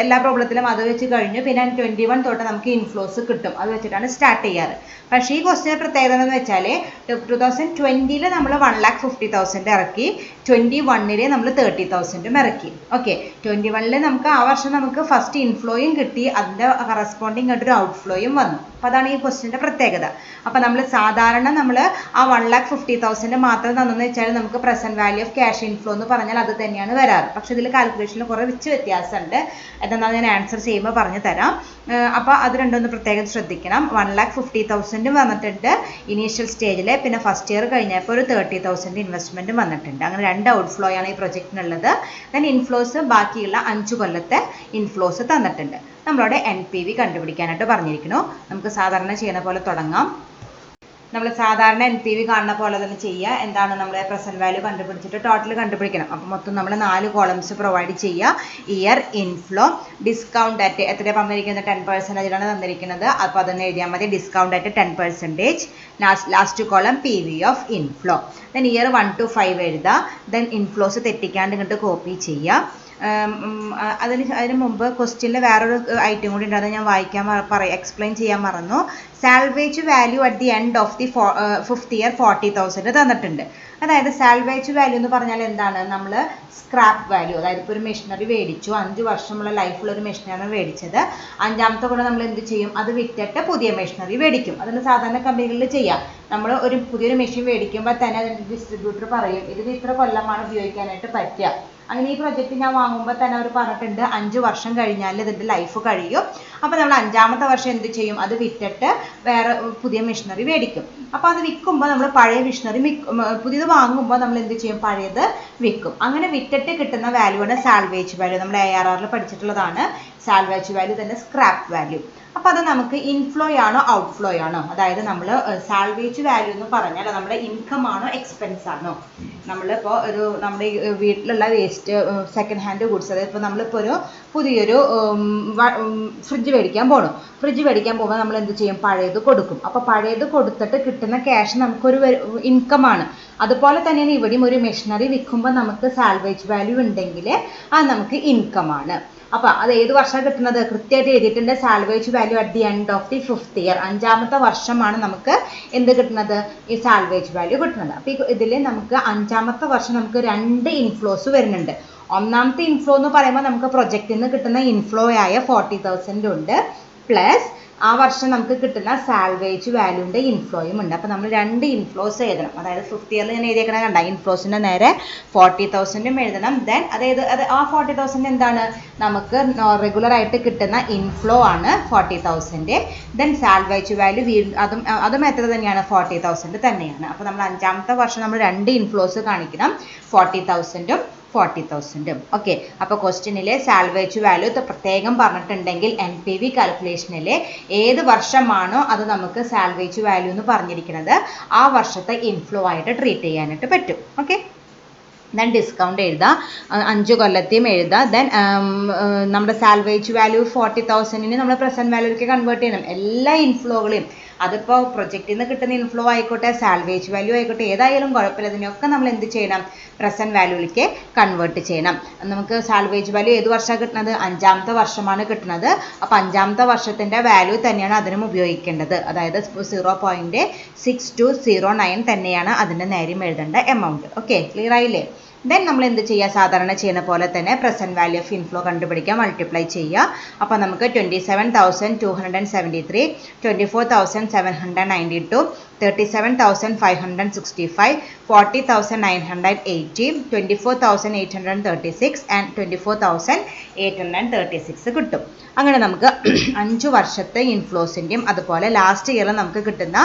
എല്ലാ പ്രോബ്ലത്തിലും അത് വെച്ച് കഴിഞ്ഞു. പിന്നെ 21 തൊട്ട് നമുക്ക് ഇൻഫ്ലോസ് കിട്ടും. അത് വെച്ചിട്ടാണ് സ്റ്റാർട്ട് ചെയ്യാറ്. പക്ഷേ ഈ ക്വസ്റ്റിൻ്റെ പ്രത്യേകത എന്ന് വെച്ചാൽ 2020 നമ്മൾ 1,50,000 ഇറക്കി, 21 നമ്മൾ 30,000 ഇറക്കി. ഓക്കെ, 21 നമുക്ക് ആ വർഷം നമുക്ക് ഫസ്റ്റ് ഇൻഫ്ലോയും കിട്ടി, അതിൻ്റെ കറസ്പോണ്ടിങ് ആയിട്ടൊരു ഔട്ട്ഫ്ലോയും വന്നു. അപ്പോൾ അതാണ് ഈ ക്വസ്റ്റിൻ്റെ പ്രത്യേകത. അപ്പോൾ നമ്മൾ സാധാരണ നമ്മൾ ആ 1,50,000 മാത്രം തന്നെന്ന് വെച്ചാൽ നമുക്ക് present value of cash inflow എന്ന് പറഞ്ഞാൽ അത് തന്നെയാണ് വരാറ്. പക്ഷേ ഇതിൽ കാൽക്കുലേഷനിൽ കുറേ വ്യത്യാസമുണ്ട്. അതെന്നാൽ ഞാൻ ആൻസർ ചെയ്യുമ്പോൾ പറഞ്ഞു തരാം. അപ്പോൾ അത് രണ്ടൊന്ന് പ്രത്യേകം ശ്രദ്ധിക്കണം. 1,50,000 വന്നിട്ടുണ്ട് ഇനീഷ്യൽ സ്റ്റേജിൽ. പിന്നെ ഫസ്റ്റ് ഇയർ കഴിഞ്ഞപ്പോൾ ഒരു 30,000 ഇൻവെസ്റ്റ്മെൻറ്റ് വന്നിട്ടുണ്ട്. അങ്ങനെ 2 ഔട്ട്ഫ്ലോ ആണ് ഈ പ്രൊജക്റ്റിനുള്ളത്. ദെൻ ഇൻഫ്ലോസ് ബാക്കിയുള്ള 5 കൊല്ലത്തെ ഇൻഫ്ലോസ് തന്നിട്ടുണ്ട്. നമ്മളോട് NPV കണ്ടുപിടിക്കാനായിട്ട് പറഞ്ഞിരിക്കുന്നു. നമുക്ക് സാധാരണ ചെയ്യുന്ന പോലെ തുടങ്ങാം. നമ്മൾ സാധാരണ NPV കാണുന്ന പോലെ തന്നെ ചെയ്യുക. എന്താണ്, നമ്മൾ പ്രസൻറ്റ് വാല്യൂ കണ്ടുപിടിച്ചിട്ട് ടോട്ടൽ കണ്ടുപിടിക്കണം. അപ്പോൾ മൊത്തം നമ്മൾ 4 കോളംസ് പ്രൊവൈഡ് ചെയ്യുക. ഇയർ, ഇൻഫ്ലോ, ഡിസ്കൗണ്ട് അറ്റ് എത്രയാണ് തന്നിരിക്കുന്നത്? 10% തന്നിരിക്കുന്നത്. അപ്പോൾ അതൊന്ന് എഴുതിയാൽ മതി. Discount at 10%. Last column PV of inflow. Then year 1 to 5 എഴുതുക. ദെൻ ഇൻഫ്ലോസ് തെറ്റിക്കാണ്ട് ഇങ്ങോട്ട് കോപ്പി ചെയ്യുക. അതിന് മുമ്പ് ക്വസ്റ്റ്യനിൽ വേറൊരു ഐറ്റം കൂടി ഉണ്ട്. അത് ഞാൻ എക്സ്പ്ലെയിൻ ചെയ്യാൻ മറന്നു. Salvage value at the end of the 5th year 40,000 തന്നിട്ടുണ്ട്. അതായത് സാൽവേജ് വാല്യൂ എന്ന് പറഞ്ഞാൽ എന്താണ്? നമ്മൾ സ്ക്രാപ്പ് വാല്യൂ, അതായത് ഇപ്പോൾ ഒരു മെഷീനറി മേടിച്ചു, 5 വർഷമുള്ള ലൈഫുള്ള ഒരു മെഷീനറി മേടിച്ചത്, 5ാമത്തെ കൂടെ നമ്മൾ എന്ത് ചെയ്യും? അത് വിറ്റിട്ട് പുതിയ മെഷീനറി മേടിക്കും. അതിന് സാധാരണ കമ്പനികളിൽ ചെയ്യാം. നമ്മൾ ഒരു പുതിയൊരു മെഷീൻ മേടിക്കുമ്പോൾ തന്നെ അതിൻ്റെ ഡിസ്ട്രിബ്യൂട്ടർ പറയും ഇതിന് ഇത്ര കൊല്ലമാണ് ഉപയോഗിക്കാനായിട്ട് പറ്റുക. അങ്ങനെ ഈ പ്രൊജക്റ്റ് ഞാൻ വാങ്ങുമ്പോൾ തന്നെ അവർ പറഞ്ഞിട്ടുണ്ട് 5 വർഷം കഴിഞ്ഞാൽ ഇതിൻ്റെ ലൈഫ് കഴിയും. അപ്പോൾ നമ്മൾ 5ാമത്തെ വർഷം എന്ത് ചെയ്യും? അത് വിറ്റിട്ട് വേറെ പുതിയ മെഷീനറി മേടിക്കും. അപ്പോൾ അത് വിൽക്കുമ്പോൾ നമ്മൾ പഴയ മെഷീനറി പുതിയത് വാങ്ങുമ്പോൾ നമ്മൾ എന്ത് ചെയ്യും? പഴയത് വിൽക്കും. അങ്ങനെ വിറ്റിട്ട് കിട്ടുന്ന വാല്യൂയാണ് സാൽവേജ് വാല്യൂ. നമ്മൾ ARRൽ പഠിച്ചിട്ടുള്ളതാണ്. സാൽവേജ് വാല്യൂ തന്നെ സ്ക്രാപ്പ് വാല്യൂ. അപ്പോൾ അത് നമുക്ക് ഇൻഫ്ലോ ആണോ ഔട്ട്ഫ്ലോ ആണോ? അതായത് നമ്മൾ സാൽവേജ് വാല്യൂ എന്ന് പറഞ്ഞാൽ നമ്മുടെ ഇൻകം ആണോ എക്സ്പെൻസ് ആണോ? നമ്മളിപ്പോൾ നമ്മുടെ വീട്ടിലുള്ള വേസ്റ്റ്, സെക്കൻഡ് ഹാൻഡ് ഗുഡ്സ്, അതായത് ഇപ്പോൾ നമ്മളിപ്പോൾ പുതിയൊരു ഫ്രിഡ്ജ് മേടിക്കാൻ പോകണം. ഫ്രിഡ്ജ് മേടിക്കാൻ പോകുമ്പോൾ നമ്മൾ എന്ത് ചെയ്യും? പഴയത് കൊടുക്കും. അപ്പോൾ പഴയത് കൊടുത്തിട്ട് കിട്ടുന്ന ക്യാഷ് നമുക്കൊരു ഇൻകമാണ്. അതുപോലെ തന്നെയാണ് ഇവിടെയും ഒരു മെഷീനറി വിൽക്കുമ്പോൾ നമുക്ക് സാൽവേജ് വാല്യൂ ഉണ്ടെങ്കിൽ അത് നമുക്ക് ഇൻകമാണ്. അപ്പോൾ അത് ഏത് വർഷമാണ് കിട്ടുന്നത്? കൃത്യമായിട്ട് എഴുതിയിട്ടുണ്ട്. Salvage value at the end of the 5th year, 5ാമത്തെ വർഷമാണ് നമുക്ക് എന്ത് കിട്ടുന്നത്? ഈ സാൽവേജ് വാല്യൂ കിട്ടുന്നത്. അപ്പോൾ ഇതിൽ നമുക്ക് 5ാമത്തെ വർഷം നമുക്ക് 2 ഇൻഫ്ലോസ് വരുന്നുണ്ട്. ഒന്നാമത്തെ ഇൻഫ്ലോ എന്ന് പറയുമ്പോൾ നമുക്ക് പ്രൊജക്റ്റിൽ നിന്ന് കിട്ടുന്ന ഇൻഫ്ലോ ആയ 40,000 ഉണ്ട്, പ്ലസ് ആ വർഷം നമുക്ക് കിട്ടുന്ന സാൽവേജ് വാല്യൂൻ്റെ ഇൻഫ്ലോയും ഉണ്ട്. അപ്പോൾ നമ്മൾ 2 ഇൻഫ്ലോസ് എഴുതണം. അതായത് 5th ഇയറിൽ ഞാൻ എഴുതിയേക്കണ കണ്ട ഇൻഫ്ലോസിൻ്റെ നേരെ 40,000 എഴുതണം. ദെൻ ആ 40,000 എന്താണ്? നമുക്ക് റെഗുലർ ആയിട്ട് കിട്ടുന്ന ഇൻഫ്ലോ ആണ് 40,000. ദെൻ സാൽവേജ് വാല്യൂ അതും എത്ര തന്നെയാണ്? 40,000 തന്നെയാണ്. അപ്പോൾ നമ്മൾ 5ാമത്തെ വർഷം നമ്മൾ 2 ഇൻഫ്ലോസ് കാണിക്കണം, 40,000 40,000. ഓക്കെ, അപ്പോൾ ക്വസ്റ്റ്യനിലെ സാൽവേജ് വാല്യൂ പ്രത്യേകം പറഞ്ഞിട്ടുണ്ടെങ്കിൽ NPV കാൽക്കുലേഷനിലെ ഏത് വർഷമാണോ അത് നമുക്ക് സാൽവേജ് വാല്യൂ എന്ന് പറഞ്ഞിരിക്കുന്നത് ആ വർഷത്തെ ഇൻഫ്ലോ ആയിട്ട് ട്രീറ്റ് ചെയ്യാനായിട്ട് പറ്റും. ഓക്കെ, ദെൻ ഡിസ്കൗണ്ട് എഴുതാം, 5 കൊല്ലത്തെയും എഴുതാം. ദെൻ നമ്മുടെ സാൽവേജ് വാല്യൂ 40,000 നമ്മൾ പ്രസൻറ്റ് വാല്യൂക്ക് കൺവേർട്ട് ചെയ്യണം. എല്ലാ ഇൻഫ്ലോകളെയും അതിപ്പോൾ പ്രൊജക്റ്റിൽ നിന്ന് കിട്ടുന്ന ഇൻഫ്ലോ ആയിക്കോട്ടെ, സാൽവേജ് വാല്യൂ ആയിക്കോട്ടെ, ഏതായാലും കുഴപ്പമില്ല. ഇതിനൊക്കെ നമ്മൾ എന്ത് ചെയ്യണം? പ്രസന്റ് വാല്യൂയിലേക്ക് കൺവേർട്ട് ചെയ്യണം. നമുക്ക് സാൽവേജ് വാല്യൂ ഏത് വർഷമാണ് കിട്ടുന്നത്? 5ാമത്തെ വർഷമാണ് കിട്ടുന്നത്. അപ്പോൾ 5ാമത്തെ വർഷത്തിൻ്റെ വാല്യൂ തന്നെയാണ് അതിനും ഉപയോഗിക്കേണ്ടത്. അതായത് 0.6209 തന്നെയാണ് അതിൻ്റെ നേരം എഴുതേണ്ട എമൗണ്ട്. ഓക്കെ, ക്ലിയർ ആയില്ലേ? ദെൻ നമ്മൾ എന്ത് ചെയ്യുക? സാധാരണ ചെയ്യുന്ന പോലെ തന്നെ പ്രസന്റ് വാല്യൂ ഓഫ് ഇൻഫ്ലോ കണ്ടുപിടിക്കുക, മൾട്ടിപ്ലൈ ചെയ്യുക. അപ്പോൾ നമുക്ക് 27,273, 24,792, 37,565, 40,980, 24,836 ആൻഡ് 24,836 കിട്ടും. അങ്ങനെ നമുക്ക് 5 വർഷത്തെ ഇൻഫ്ലോസിൻ്റെയും അതുപോലെ ലാസ്റ്റ് ഇയറിൽ നമുക്ക് കിട്ടുന്ന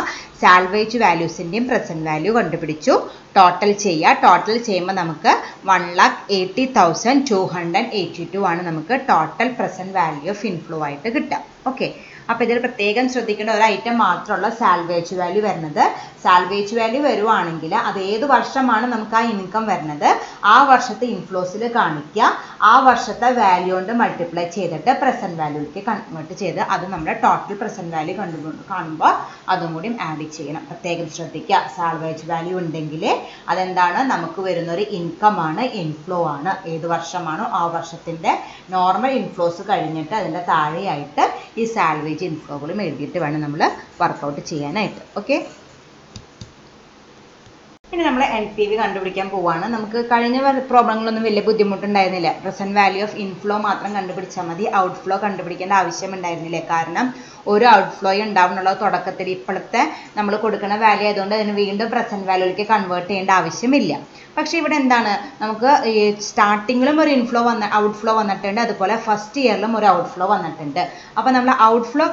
സാൽവേജ് വാല്യൂസിൻ്റെയും പ്രസന്റ് വാല്യൂ കണ്ടുപിടിച്ചു. ടോട്ടൽ ചെയ്യുക. ടോട്ടൽ ചെയ്യുമ്പോൾ നമുക്ക് 1,80,282 ആണ് നമുക്ക് total present value of inflow ആയിട്ട് കിട്ടുക. ഓക്കെ, അപ്പോൾ ഇതിൽ പ്രത്യേകം ശ്രദ്ധിക്കേണ്ട ഒരു ഐറ്റം മാത്രമുള്ള സാൽവേജ് വാല്യൂ വരുന്നത്. സാൽവേജ് വാല്യൂ വരുവാണെങ്കിൽ അത് ഏത് വർഷമാണ് നമുക്ക് ആ ഇൻകം വരുന്നത് ആ വർഷത്തെ ഇൻഫ്ലോസിൽ കാണിക്കുക. ആ വർഷത്തെ വാല്യൂ കൊണ്ട് മൾട്ടിപ്ലൈ ചെയ്തിട്ട് പ്രസന്റ് വാല്യൂയിലേക്ക് കൺവേർട്ട് ചെയ്ത് അത് നമ്മുടെ ടോട്ടൽ പ്രസന്റ് വാല്യൂ കാണുമ്പോൾ അതും കൂടി ആഡ് ചെയ്യണം. പ്രത്യേകം ശ്രദ്ധിക്കുക. സാൽവേജ് വാല്യൂ ഉണ്ടെങ്കിൽ അതെന്താണ്? നമുക്ക് വരുന്നൊരു ഇൻകം ആണ്, ഇൻഫ്ലോ ആണ്. ഏത് വർഷമാണോ ആ വർഷത്തിൻ്റെ നോർമൽ ഇൻഫ്ലോസ് കഴിഞ്ഞിട്ട് അതിൻ്റെ താഴെയായിട്ട് ഈ സാൽവേജ് ഇൻഫ്ലോകളും എഴുതിയിട്ട് വേണം നമ്മൾ വർക്കൗട്ട് ചെയ്യാനായിട്ട്. ഓക്കെ, ഇനി നമ്മൾ NPV കണ്ടുപിടിക്കാൻ പോവുകയാണ്. നമുക്ക് കഴിഞ്ഞ പ്രോബ്ലങ്ങളൊന്നും വലിയ ബുദ്ധിമുട്ടുണ്ടായിരുന്നില്ല. പ്രസന്റ് വാല്യൂ ഓഫ് ഇൻഫ്ലോ മാത്രം കണ്ടുപിടിച്ചാൽ മതി, ഔട്ട്ഫ്ലോ കണ്ടുപിടിക്കേണ്ട ആവശ്യമുണ്ടായിരുന്നില്ല. കാരണം ഒരു ഔട്ട്ഫ്ലോ ഉണ്ടാവുന്നുള്ളത് തുടക്കത്തിൽ ഇപ്പോഴത്തെ നമ്മൾ കൊടുക്കുന്ന വാല്യൂ ആയതുകൊണ്ട് അതിന് വീണ്ടും പ്രസന്റ് വാല്യൂയിലേക്ക് കൺവേർട്ട് ചെയ്യേണ്ട ആവശ്യമില്ല. പക്ഷേ ഇവിടെ എന്താണ്? നമുക്ക് ഈ സ്റ്റാർട്ടിങ്ങിലും ഒരു ഔട്ട്ഫ്ലോ വന്നിട്ടുണ്ട്, അതുപോലെ ഫസ്റ്റ് ഇയറിലും ഒരു ഔട്ട്ഫ്ലോ വന്നിട്ടുണ്ട്. അപ്പോൾ നമ്മൾ ഔട്ട്ഫ്ലോ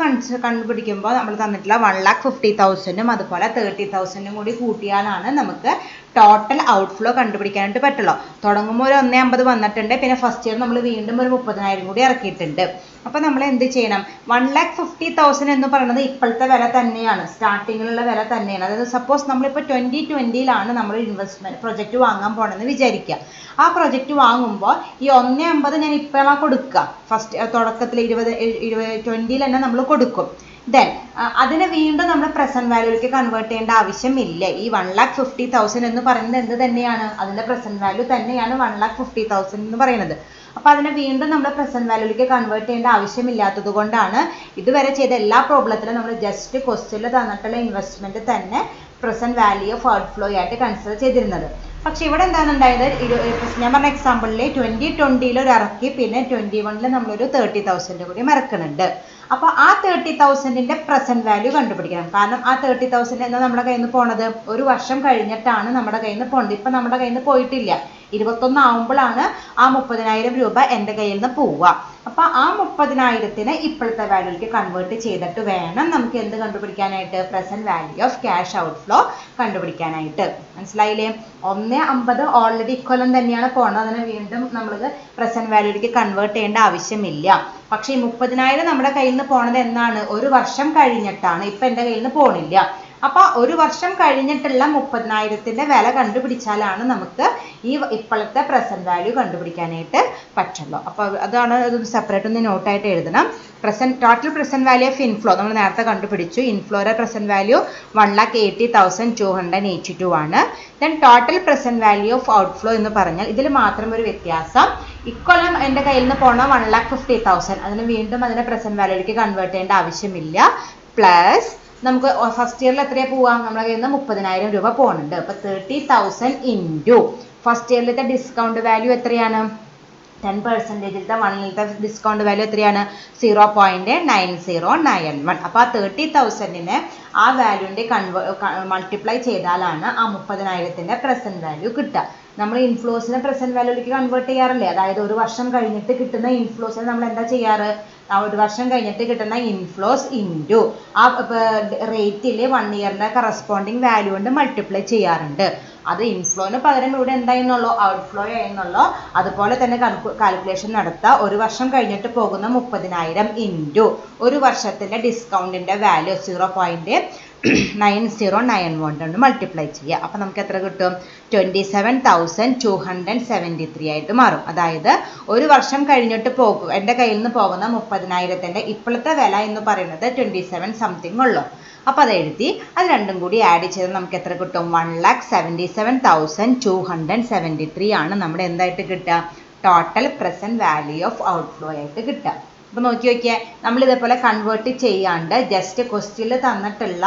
കണ്ടുപിടിക്കുമ്പോൾ നമ്മൾ തന്നിട്ടുള്ള 1,50,000 അതുപോലെ 30,000 കൂടി കൂട്ടിയാലാണ് നമുക്ക് ടോട്ടൽ ഔട്ട്ഫ്ലോ കണ്ടുപിടിക്കാനായിട്ട് പറ്റുള്ളൂ. തുടങ്ങുമ്പോൾ ഒരു 1,50,000 വന്നിട്ടുണ്ട്, പിന്നെ ഫസ്റ്റ് ഇയർ നമ്മൾ വീണ്ടും ഒരു 30,000 കൂടി ഇറക്കിയിട്ടുണ്ട്. അപ്പോൾ നമ്മൾ എന്ത് ചെയ്യണം? 1,50,000 എന്ന് പറയുന്നത് ഇപ്പോഴത്തെ വില തന്നെയാണ്, സ്റ്റാർട്ടിങ്ങിലുള്ള വില തന്നെയാണ്. അതായത് സപ്പോസ് നമ്മളിപ്പോൾ 2020 നമ്മൾ ഇൻവെസ്റ്റ്മെന്റ് പ്രൊജക്റ്റ് വാങ്ങാൻ പോകണമെന്ന് വിചാരിക്കുക. ആ പ്രൊജക്റ്റ് വാങ്ങുമ്പോൾ ഈ 1,50,000 ഞാൻ ഇപ്പോഴാണ് കൊടുക്കുക. ഫസ്റ്റ് തുടക്കത്തിൽ 2020 തന്നെ നമ്മൾ കൊടുക്കും. ദെൻ അതിനെ വീണ്ടും നമ്മൾ പ്രസന്റ് വാല്യൂയിലേക്ക് കൺവേർട്ട് ചെയ്യേണ്ട ആവശ്യമില്ല. ഈ 1,50,000 എന്ന് പറയുന്നത് എന്ത് തന്നെയാണ്? അതിൻ്റെ പ്രസന്റ് വാല്യൂ തന്നെയാണ് 1,50,000 എന്ന് പറയുന്നത്. അപ്പോൾ അതിനെ വീണ്ടും നമ്മൾ പ്രസന്റ് വാല്യൂയിലേക്ക് കൺവേർട്ട് ചെയ്യേണ്ട ആവശ്യമില്ലാത്തത് കൊണ്ടാണ് ഇതുവരെ ചെയ്ത എല്ലാ പ്രോബ്ലത്തിലും നമ്മൾ ജസ്റ്റ് ക്വസ്റ്റ്യനിൽ തന്നിട്ടുള്ള ഇൻവെസ്റ്റ്മെന്റ് തന്നെ പ്രസന്റ് വാല്യൂ ഓഫ് ഔട്ട്ഫ്ലോ ആയിട്ട് കൺസിഡർ ചെയ്തിരുന്നത്. പക്ഷെ ഇവിടെ എന്താണ് ഉണ്ടായത്? ഞാൻ പറഞ്ഞ എക്സാമ്പിളിൽ 2020 ഒരു ഇറക്കി, പിന്നെ 2021 നമ്മളൊരു 30,000 കൂടി ഇറക്കുന്നുണ്ട്. അപ്പോൾ ആ 30,000ന്റെ പ്രസന്റ് വാല്യൂ കണ്ടുപിടിക്കണം. കാരണം ആ 30,000 എന്ന് നമ്മുടെ കയ്യിൽ നിന്ന് പോണത് ഒരു വർഷം കഴിഞ്ഞിട്ടാണ് നമ്മുടെ കയ്യിൽ നിന്ന് പോണത്. ഇപ്പം നമ്മുടെ കയ്യിൽ നിന്ന് പോയിട്ടില്ല. 21 ആവുമ്പോഴാണ് ആ 30,000 രൂപ എൻ്റെ കയ്യിൽ നിന്ന് പോവുക. അപ്പോൾ ആ 30,000നെ ഇപ്പോഴത്തെ വാല്യൂയിലേക്ക് കൺവേർട്ട് ചെയ്തിട്ട് വേണം നമുക്ക് എന്ത് കണ്ടുപിടിക്കാനായിട്ട്? Present value of cash outflow കണ്ടുപിടിക്കാനായിട്ട്. മനസ്സിലായില്ലേ? 1,50,000 ഓൾറെഡി ഇക്വലം തന്നെയാണ് പോണത്. അതിനെ വീണ്ടും നമ്മൾ പ്രസന്റ് വാല്യൂയിലേക്ക് കൺവേർട്ട് ചെയ്യേണ്ട ആവശ്യമില്ല. പക്ഷേ ഈ 30,000 നമ്മുടെ കയ്യിൽ നിന്ന് പോണത് എന്നാണ്? ഒരു വർഷം കഴിഞ്ഞിട്ടാണ്. ഇപ്പം എൻ്റെ കയ്യിൽ നിന്ന് പോണില്ല. അപ്പോൾ ഒരു വർഷം കഴിഞ്ഞിട്ടുള്ള 30,000ന്റെ വില കണ്ടുപിടിച്ചാലാണ് നമുക്ക് ഈ ഇപ്പോഴത്തെ പ്രസന്റ് വാല്യൂ കണ്ടുപിടിക്കാനായിട്ട് പറ്റുള്ളൂ. അപ്പോൾ അതാണ് ഇതൊന്ന് സെപ്പറേറ്റ് ഒന്ന് നോട്ടായിട്ട് എഴുതണം. Total present value of inflow നമ്മൾ നേരത്തെ കണ്ടുപിടിച്ചു. ഇൻഫ്ലോയുടെ പ്രസന്റ് വാല്യൂ 1,80,282 ആണ്. Then total present value of outflow എന്ന് പറഞ്ഞാൽ ഇതിൽ മാത്രം ഒരു വ്യത്യാസം. ഇക്കൊല്ലം എൻ്റെ കയ്യിൽ നിന്ന് പോണ 1,50,000 അതിന് വീണ്ടും അതിനെ പ്രസന്റ് വാല്യൂയിലേക്ക് കൺവേർട്ട് ചെയ്യേണ്ട ആവശ്യമില്ല. പ്ലസ് നമുക്ക് ഫസ്റ്റ് ഇയറിൽ എത്രയാണ് പോവുക? നമ്മുടെ കയ്യിൽ നിന്ന് 30,000 രൂപ പോകുന്നുണ്ട്. അപ്പോൾ 30,000 ഇൻറ്റു ഫസ്റ്റ് ഇയറിലത്തെ ഡിസ്കൗണ്ട് വാല്യൂ എത്രയാണ്? 10%ത്തെ 1ത്തെ ഡിസ്കൗണ്ട് വാല്യൂ എത്രയാണ്? 0.9091. അപ്പോൾ ആ 30,000നെ ആ വാല്യൂൻ്റെ മൾട്ടിപ്ലൈ ചെയ്താലാണ് ആ 30,000ന്റെ പ്രസന്റ് വാല്യൂ കിട്ടുക. നമ്മൾ ഇൻഫ്ലോസിനെ പ്രസന്റ് വാല്യൂയിലേക്ക് കൺവേർട്ട് ചെയ്യാറില്ലേ? അതായത് ഒരു വർഷം കഴിഞ്ഞിട്ട് കിട്ടുന്ന ഇൻഫ്ലോസിനെ നമ്മൾ എന്താ ചെയ്യാറ്? ഒരു വർഷം കഴിഞ്ഞിട്ട് കിട്ടുന്ന ഇൻഫ്ലോസ് ഇൻറ്റു ആ റേറ്റിൽ 1 ഇയറിൻ്റെ കറസ്പോണ്ടിങ് വാല്യൂ കൊണ്ട് മൾട്ടിപ്ലൈ ചെയ്യാറുണ്ട്. അത് ഇൻഫ്ലോന് പകരം ഇവിടെ എന്തായെന്നുള്ളൂ? ഔട്ട്ഫ്ലോ ആയെന്നുള്ളൂ. അതുപോലെ തന്നെ കാൽക്കുലേഷൻ നടത്തുക. ഒരു വർഷം കഴിഞ്ഞിട്ട് പോകുന്ന 30,000 ഇൻറ്റു ഒരു വർഷത്തിൻ്റെ ഡിസ്കൗണ്ടിൻ്റെ വാല്യൂ 0.2091 9091 കൊണ്ട് മൾട്ടിപ്ലൈ ചെയ്യുക. അപ്പോൾ നമുക്ക് എത്ര കിട്ടും? 27,273 ആയിട്ട് മാറും. അതായത് ഒരു വർഷം കഴിഞ്ഞിട്ട് എൻ്റെ കയ്യിൽ നിന്ന് പോകുന്ന 30,000ൻ്റെ ഇപ്പോഴത്തെ വില എന്ന് പറയുന്നത് 27 സംതിങ് ഉള്ളൂ. അപ്പോൾ അത് എഴുതി അത് രണ്ടും കൂടി ആഡ് ചെയ്ത് നമുക്ക് എത്ര കിട്ടും? 1,77,273 ആണ് നമ്മുടെ എന്തായിട്ട് കിട്ടുക? Total present value of outflow ആയിട്ട് കിട്ടുക. അപ്പോൾ നോക്കി നോക്കിയാൽ നമ്മൾ ഇതേപോലെ കൺവേർട്ട് ചെയ്യാണ്ട് ജസ്റ്റ് ക്വസ്റ്റ്യനിൽ തന്നിട്ടുള്ള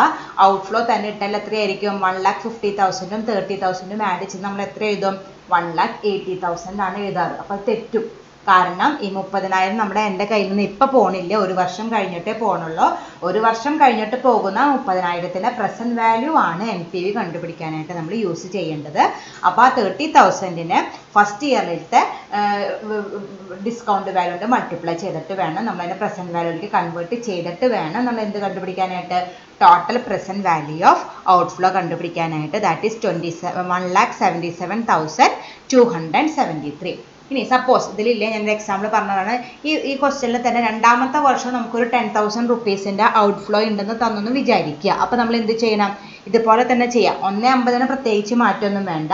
ഔട്ട്ഫ്ലോ തന്നെ ഇട്ടാൽ എത്രയായിരിക്കും? 1,50,000ഉം 30,000ഉം ആഡ് ചെയ്ത് നമ്മൾ എത്ര എഴുതും? 1,80,000 ആണ് എഴുതാറ്. അപ്പോൾ തെറ്റും. കാരണം ഈ 30,000 നമ്മുടെ എൻ്റെ കയ്യിൽ നിന്ന് ഇപ്പോൾ പോണില്ല, ഒരു വർഷം കഴിഞ്ഞിട്ടേ പോകണുള്ളൂ. ഒരു വർഷം കഴിഞ്ഞിട്ട് പോകുന്ന 30,000ത്തിൻ്റെ പ്രസൻറ്റ് വാല്യൂ ആണ് NPV കണ്ടുപിടിക്കാനായിട്ട് നമ്മൾ യൂസ് ചെയ്യേണ്ടത്. അപ്പോൾ ആ 30,000നെ ഫസ്റ്റ് ഇയറിലത്തെ ഡിസ്കൗണ്ട് വാല്യൂ കൊണ്ട് മൾട്ടിപ്ലൈ ചെയ്തിട്ട് വേണം നമ്മളതിനെ പ്രസൻറ്റ് വാല്യൂയിലേക്ക് കൺവേർട്ട് ചെയ്തിട്ട് വേണം നമ്മൾ എന്ത് കണ്ടുപിടിക്കാനായിട്ട്? Total present value of outflow കണ്ടുപിടിക്കാനായിട്ട്. That is 1,77,273. ഇനി സപ്പോസ് ഇതിലില്ലേ, ഞാനൊരു എക്സാമ്പിൾ പറഞ്ഞതാണ്. ഈ ക്വസ്റ്റ്യനിൽ തന്നെ രണ്ടാമത്തെ വർഷം നമുക്കൊരു 10,000 റുപ്പീസിൻ്റെ ഔട്ട്ഫ്ലോ ഉണ്ടെന്ന് തന്നെന്ന് വിചാരിക്കുക. അപ്പോൾ നമ്മൾ എന്ത് ചെയ്യണം? ഇതുപോലെ തന്നെ ചെയ്യാം. 1,50ന് പ്രത്യേകിച്ച് മാറ്റമൊന്നും വേണ്ട.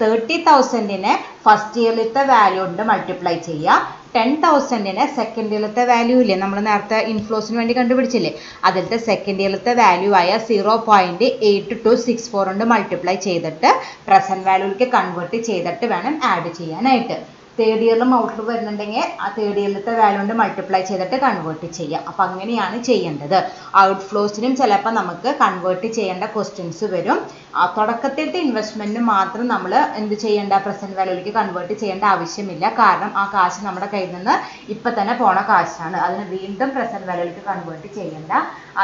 30,000നെ ഫസ്റ്റ് ഇയറിലത്തെ വാല്യൂ കൊണ്ട് മൾട്ടിപ്ലൈ ചെയ്യുക. 10,000നെ സെക്കൻഡ് ഇയറിലത്തെ വാല്യൂ ഇല്ലേ, നമ്മൾ നേരത്തെ ഇൻഫ്ലോസിന് വേണ്ടി കണ്ടുപിടിച്ചില്ലേ, അതിലത്തെ സെക്കൻഡ് ഇയറിലത്തെ വാല്യൂ ആയ 0.8264 കൊണ്ട് മൾട്ടിപ്ലൈ ചെയ്തിട്ട് പ്രസൻറ്റ് വാല്യൂയിലേക്ക് കൺവേർട്ട് ചെയ്തിട്ട് വേണം ആഡ് ചെയ്യാനായിട്ട്. തേർഡ് ഇയറിലും ഔട്ട്ഫ്ലോ വരുന്നുണ്ടെങ്കിൽ ആ തേർഡ് ഇയറിലത്തെ വാല്യൂ കൊണ്ട് മൾട്ടിപ്ലൈ ചെയ്തിട്ട് കൺവേർട്ട് ചെയ്യാം. അപ്പം അങ്ങനെയാണ് ചെയ്യേണ്ടത്. ഔട്ട്ഫ്ലോസിനും ചിലപ്പോൾ നമുക്ക് കൺവേർട്ട് ചെയ്യേണ്ട ക്വസ്റ്റ്യൻസ് വരും. തുടക്കത്തിലത്തെ ഇൻവെസ്റ്റ്മെൻറ്റിന് മാത്രം നമ്മൾ എന്ത് ചെയ്യേണ്ട? പ്രസൻറ്റ് വാല്യൂയിലേക്ക് കൺവേർട്ട് ചെയ്യേണ്ട ആവശ്യമില്ല. കാരണം ആ കാശ് നമ്മുടെ കയ്യിൽ നിന്ന് ഇപ്പം തന്നെ പോണ കാശാണ്. അതിന് വീണ്ടും പ്രസൻറ്റ് വാല്യൂയിലേക്ക് കൺവേർട്ട് ചെയ്യേണ്ട.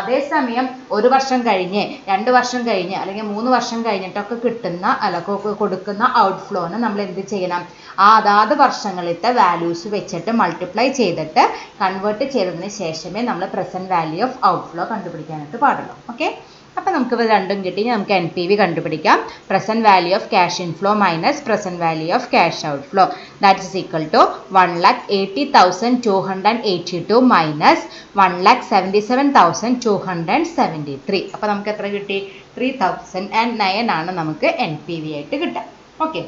അതേസമയം ഒരു വർഷം കഴിഞ്ഞ് 2 വർഷം കഴിഞ്ഞ് അല്ലെങ്കിൽ 3 വർഷം കഴിഞ്ഞിട്ടൊക്കെ കിട്ടുന്ന കൊടുക്കുന്ന ഔട്ട്ഫ്ലോന് നമ്മൾ എന്ത് ചെയ്യണം? ആ അതാത് വർഷങ്ങളിലത്തെ വാല്യൂസ് വെച്ചിട്ട് മൾട്ടിപ്ലൈ ചെയ്തിട്ട് കൺവേർട്ട് ചെയ്തതിന് ശേഷമേ നമ്മൾ പ്രസൻറ്റ് വാല്യൂ ഓഫ് ഔട്ട്ഫ്ലോ കണ്ടുപിടിക്കാനായിട്ട് പാടുള്ളൂ. ഓക്കെ, അപ്പോൾ നമുക്ക് ഇത് രണ്ടും കിട്ടി. നമുക്ക് NPV കണ്ടുപിടിക്കാം. Present value of cash inflow minus present value of cash outflow, that is equal to 1,80,282 minus 1,77,273. അപ്പോൾ നമുക്ക് എത്ര കിട്ടി? 3,009 ആണ് നമുക്ക് NPV ആയിട്ട് കിട്ടുക. ഓക്കെ,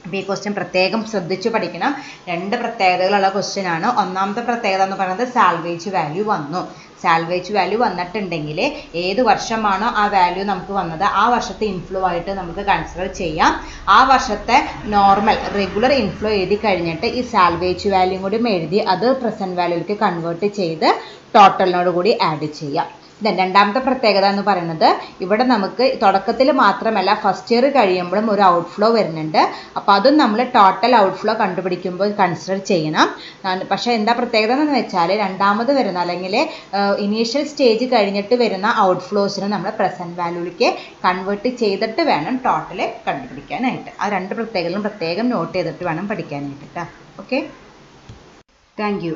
അപ്പോൾ ഈ ക്വസ്റ്റ്യൻ പ്രത്യേകം ശ്രദ്ധിച്ചു പഠിക്കണം. 2 പ്രത്യേകതകളുള്ള ക്വസ്റ്റ്യൻ ആണ്. ഒന്നാമത്തെ പ്രത്യേകത എന്ന് പറയുന്നത് സാൽവേജ് വാല്യൂ വന്നു. സാൽവേജ് വാല്യൂ വന്നിട്ടുണ്ടെങ്കിൽ ഏത് വർഷമാണോ ആ വാല്യൂ നമുക്ക് വന്നത് ആ വർഷത്തെ ഇൻഫ്ലോ ആയിട്ട് നമുക്ക് കൺസിഡർ ചെയ്യാം. ആ വർഷത്തെ നോർമൽ റെഗുലർ ഇൻഫ്ലോ എഴുതി കഴിഞ്ഞിട്ട് ഈ സാൽവേജ് വാല്യൂ കൂടി എഴുതി അത് പ്രസൻറ്റ് വാല്യൂയിലേക്ക് കൺവേർട്ട് ചെയ്ത് ടോട്ടലിനോട് കൂടി ആഡ് ചെയ്യാം. രണ്ടാമത്തെ പ്രത്യേകത എന്ന് പറയുന്നത് ഇവിടെ നമുക്ക് തുടക്കത്തിൽ മാത്രമല്ല ഫസ്റ്റ് ഇയർ കഴിയുമ്പോഴും ഒരു ഔട്ട്ഫ്ലോ വരുന്നുണ്ട്. അപ്പോൾ അതും നമ്മൾ ടോട്ടൽ ഔട്ട്ഫ്ലോ കണ്ടുപിടിക്കുമ്പോൾ കൺസിഡർ ചെയ്യണം. പക്ഷേ എന്താ പ്രത്യേകത എന്ന് വെച്ചാൽ രണ്ടാമത് വരുന്ന അല്ലെങ്കിൽ ഇനീഷ്യൽ സ്റ്റേജ് കഴിഞ്ഞിട്ട് വരുന്ന ഔട്ട്ഫ്ലോസിന് നമ്മൾ പ്രസൻറ്റ് വാല്യൂയിലേക്ക് കൺവേർട്ട് ചെയ്തിട്ട് വേണം ടോട്ടൽ കണ്ടുപിടിക്കാനായിട്ട്. ആ 2 പ്രത്യേകതകളും പ്രത്യേകം നോട്ട് ചെയ്തിട്ട് വേണം പഠിക്കാനായിട്ട് കേട്ടോ. Okay, thank you.